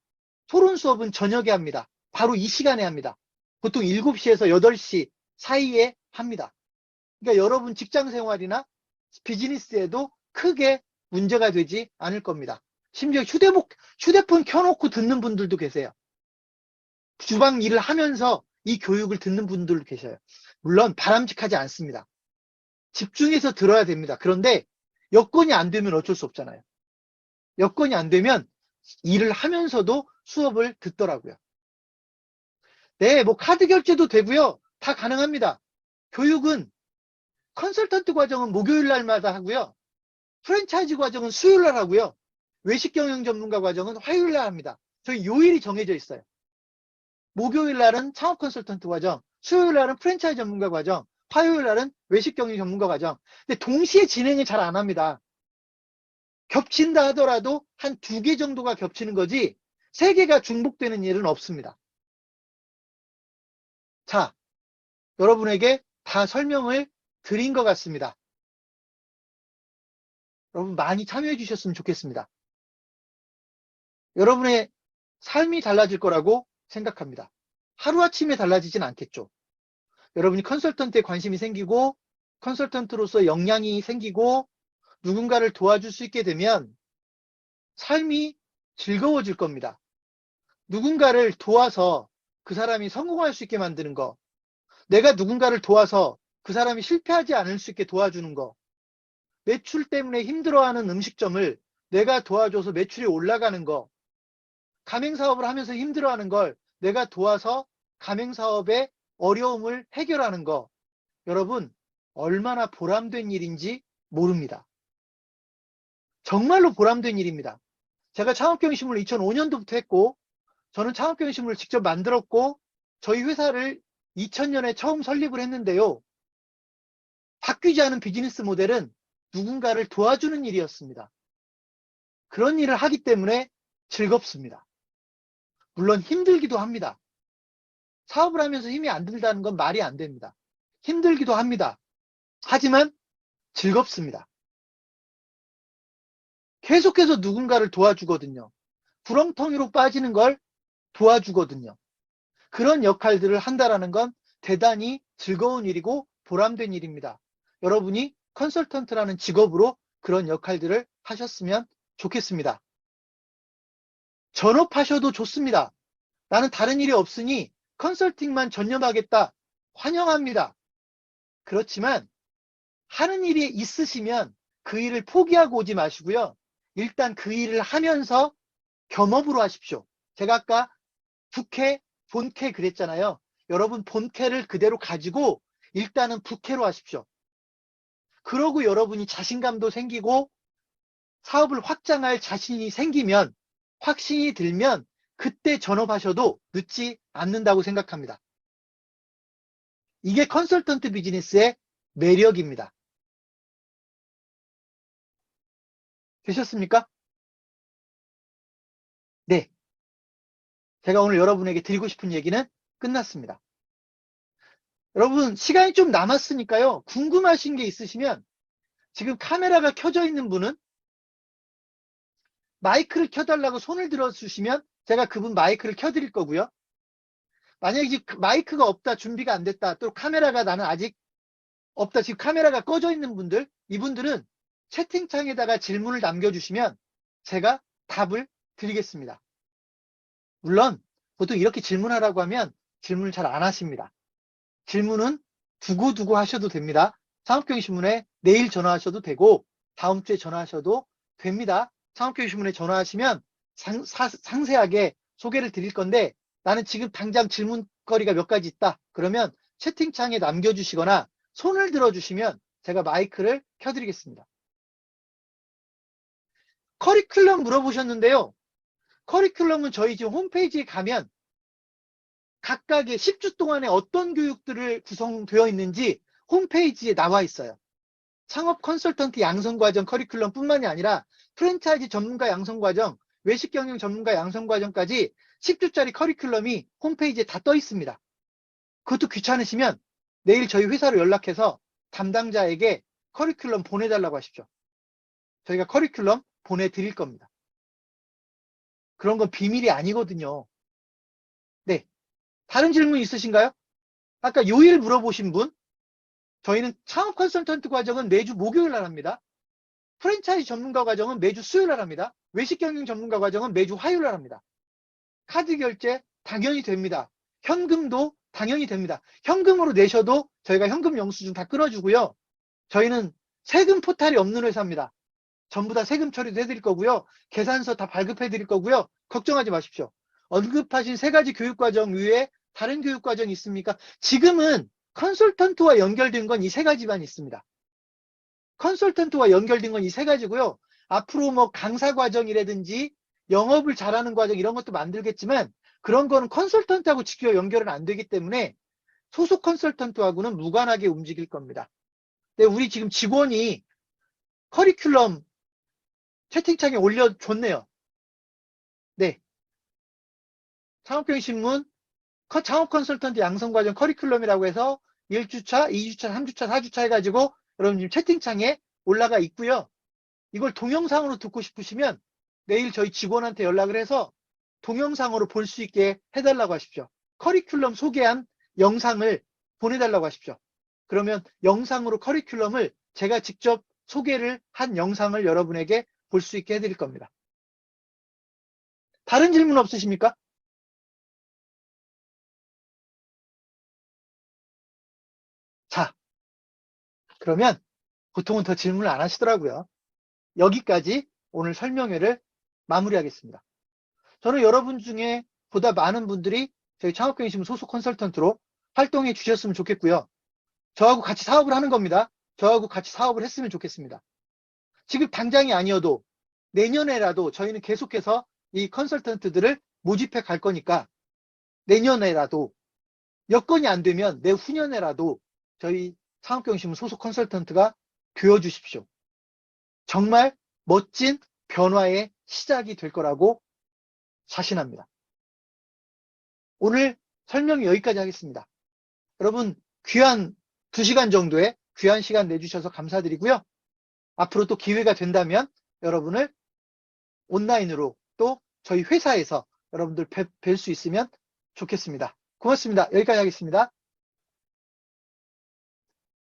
토론 수업은 저녁에 합니다. 바로 이 시간에 합니다. 보통 7시에서 8시 사이에 합니다. 그러니까 여러분 직장 생활이나 비즈니스에도 크게 문제가 되지 않을 겁니다. 심지어 휴대폰 켜놓고 듣는 분들도 계세요. 주방 일을 하면서 이 교육을 듣는 분들도 계셔요. 물론 바람직하지 않습니다. 집중해서 들어야 됩니다. 그런데 여건이 안 되면 어쩔 수 없잖아요. 여건이 안 되면 일을 하면서도 수업을 듣더라고요. 네, 뭐 카드 결제도 되고요. 다 가능합니다. 교육은 컨설턴트 과정은 목요일 날마다 하고요. 프랜차이즈 과정은 수요일 날 하고요. 외식 경영 전문가 과정은 화요일 날 합니다. 저희 요일이 정해져 있어요. 목요일 날은 창업 컨설턴트 과정, 수요일 날은 프랜차이즈 전문가 과정, 화요일 날은 외식 경영 전문가 과정. 근데 동시에 진행을 잘 안 합니다. 겹친다 하더라도 한 2개 정도가 겹치는 거지 3개가 중복되는 일은 없습니다. 자, 여러분에게 다 설명을 드린 것 같습니다. 여러분 많이 참여해 주셨으면 좋겠습니다. 여러분의 삶이 달라질 거라고 생각합니다. 하루아침에 달라지진 않겠죠. 여러분이 컨설턴트에 관심이 생기고 컨설턴트로서 역량이 생기고 누군가를 도와줄 수 있게 되면 삶이 즐거워질 겁니다. 누군가를 도와서 그 사람이 성공할 수 있게 만드는 거, 내가 누군가를 도와서 그 사람이 실패하지 않을 수 있게 도와주는 거, 매출 때문에 힘들어하는 음식점을 내가 도와줘서 매출이 올라가는 거, 가맹사업을 하면서 힘들어하는 걸 내가 도와서 가맹사업의 어려움을 해결하는 거, 여러분 얼마나 보람된 일인지 모릅니다. 정말로 보람된 일입니다. 제가 창업경영신문을 2005년도부터 했고 저는 창업경영신문을 직접 만들었고 저희 회사를 2000년에 처음 설립을 했는데요. 바뀌지 않은 비즈니스 모델은 누군가를 도와주는 일이었습니다. 그런 일을 하기 때문에 즐겁습니다. 물론 힘들기도 합니다. 사업을 하면서 힘이 안 들다는 건 말이 안 됩니다. 힘들기도 합니다. 하지만 즐겁습니다. 계속해서 누군가를 도와주거든요. 구렁텅이로 빠지는 걸 도와주거든요. 그런 역할들을 한다는 건 대단히 즐거운 일이고 보람된 일입니다. 여러분이 컨설턴트라는 직업으로 그런 역할들을 하셨으면 좋겠습니다. 전업하셔도 좋습니다. 나는 다른 일이 없으니 컨설팅만 전념하겠다. 환영합니다. 그렇지만 하는 일이 있으시면 그 일을 포기하고 오지 마시고요. 일단 그 일을 하면서 겸업으로 하십시오. 제가 아까 부캐, 본캐 그랬잖아요. 여러분 본캐를 그대로 가지고 일단은 부캐로 하십시오. 그러고 여러분이 자신감도 생기고 사업을 확장할 자신이 생기면, 확신이 들면 그때 전업하셔도 늦지 않는다고 생각합니다. 이게 컨설턴트 비즈니스의 매력입니다. 되셨습니까? 네. 제가 오늘 여러분에게 드리고 싶은 얘기는 끝났습니다. 여러분 시간이 좀 남았으니까요. 궁금하신 게 있으시면 지금 카메라가 켜져 있는 분은 마이크를 켜달라고 손을 들어주시면 제가 그분 마이크를 켜드릴 거고요. 만약에 지금 마이크가 없다, 준비가 안 됐다, 또 카메라가 나는 아직 없다, 지금 카메라가 꺼져 있는 분들, 이분들은 채팅창에다가 질문을 남겨주시면 제가 답을 드리겠습니다. 물론 보통 이렇게 질문하라고 하면 질문을 잘 안 하십니다. 질문은 두고두고 하셔도 됩니다. 창업경영신문에 내일 전화하셔도 되고 다음 주에 전화하셔도 됩니다. 창업경영신문에 전화하시면 상세하게 소개를 드릴 건데 나는 지금 당장 질문거리가 몇 가지 있다. 그러면 채팅창에 남겨주시거나 손을 들어주시면 제가 마이크를 켜드리겠습니다. 커리큘럼 물어보셨는데요. 커리큘럼은 저희 지금 홈페이지에 가면 각각의 10주 동안에 어떤 교육들을 구성되어 있는지 홈페이지에 나와 있어요. 창업 컨설턴트 양성과정 커리큘럼 뿐만이 아니라 프랜차이즈 전문가 양성과정, 외식경영 전문가 양성과정까지 10주짜리 커리큘럼이 홈페이지에 다 떠 있습니다. 그것도 귀찮으시면 내일 저희 회사로 연락해서 담당자에게 커리큘럼 보내달라고 하십시오. 저희가 커리큘럼 보내드릴 겁니다. 그런 건 비밀이 아니거든요. 네. 다른 질문 있으신가요? 아까 요일 물어보신 분, 저희는 창업 컨설턴트 과정은 매주 목요일 날 합니다. 프랜차이즈 전문가 과정은 매주 수요일 날 합니다. 외식경영 전문가 과정은 매주 화요일 날 합니다. 카드 결제 당연히 됩니다. 현금도 당연히 됩니다. 현금으로 내셔도 저희가 현금 영수증 다 끊어주고요. 저희는 세금 포탈이 없는 회사입니다. 전부 다 세금 처리도 해드릴 거고요. 계산서 다 발급해 드릴 거고요. 걱정하지 마십시오. 언급하신 3가지 교육과정 외에 다른 교육과정이 있습니까? 지금은 컨설턴트와 연결된 건 이 3가지만 있습니다. 컨설턴트와 연결된 건 이 3가지고요. 앞으로 뭐 강사 과정이라든지 영업을 잘하는 과정 이런 것도 만들겠지만 그런 거는 컨설턴트하고 직접 연결은 안 되기 때문에 소속 컨설턴트하고는 무관하게 움직일 겁니다. 근데 우리 지금 직원이 커리큘럼 채팅창에 올려줬네요. 네. 창업경영신문 창업 컨설턴트 양성과정 커리큘럼이라고 해서 1주차, 2주차, 3주차, 4주차 해가지고 여러분 지금 채팅창에 올라가 있고요. 이걸 동영상으로 듣고 싶으시면 내일 저희 직원한테 연락을 해서 동영상으로 볼 수 있게 해달라고 하십시오. 커리큘럼 소개한 영상을 보내달라고 하십시오. 그러면 영상으로 커리큘럼을 제가 직접 소개를 한 영상을 여러분에게 볼 수 있게 해드릴 겁니다. 다른 질문 없으십니까? 자, 그러면 보통은 더 질문을 안 하시더라고요. 여기까지 오늘 설명회를 마무리하겠습니다. 저는 여러분 중에 보다 많은 분들이 저희 창업경영신문 소속 컨설턴트로 활동해 주셨으면 좋겠고요. 저하고 같이 사업을 하는 겁니다. 저하고 같이 사업을 했으면 좋겠습니다. 지금 당장이 아니어도 내년에라도 저희는 계속해서 이 컨설턴트들을 모집해 갈 거니까 내년에라도 여건이 안 되면 내후년에라도 저희 창업경영신문 소속 컨설턴트가 되어 주십시오. 정말 멋진 변화의 시작이 될 거라고 자신합니다. 오늘 설명이 여기까지 하겠습니다. 여러분 귀한 2시간 정도의 귀한 시간 내주셔서 감사드리고요. 앞으로 또 기회가 된다면 여러분을 온라인으로 또 저희 회사에서 여러분들 뵐 수 있으면 좋겠습니다. 고맙습니다. 여기까지 하겠습니다.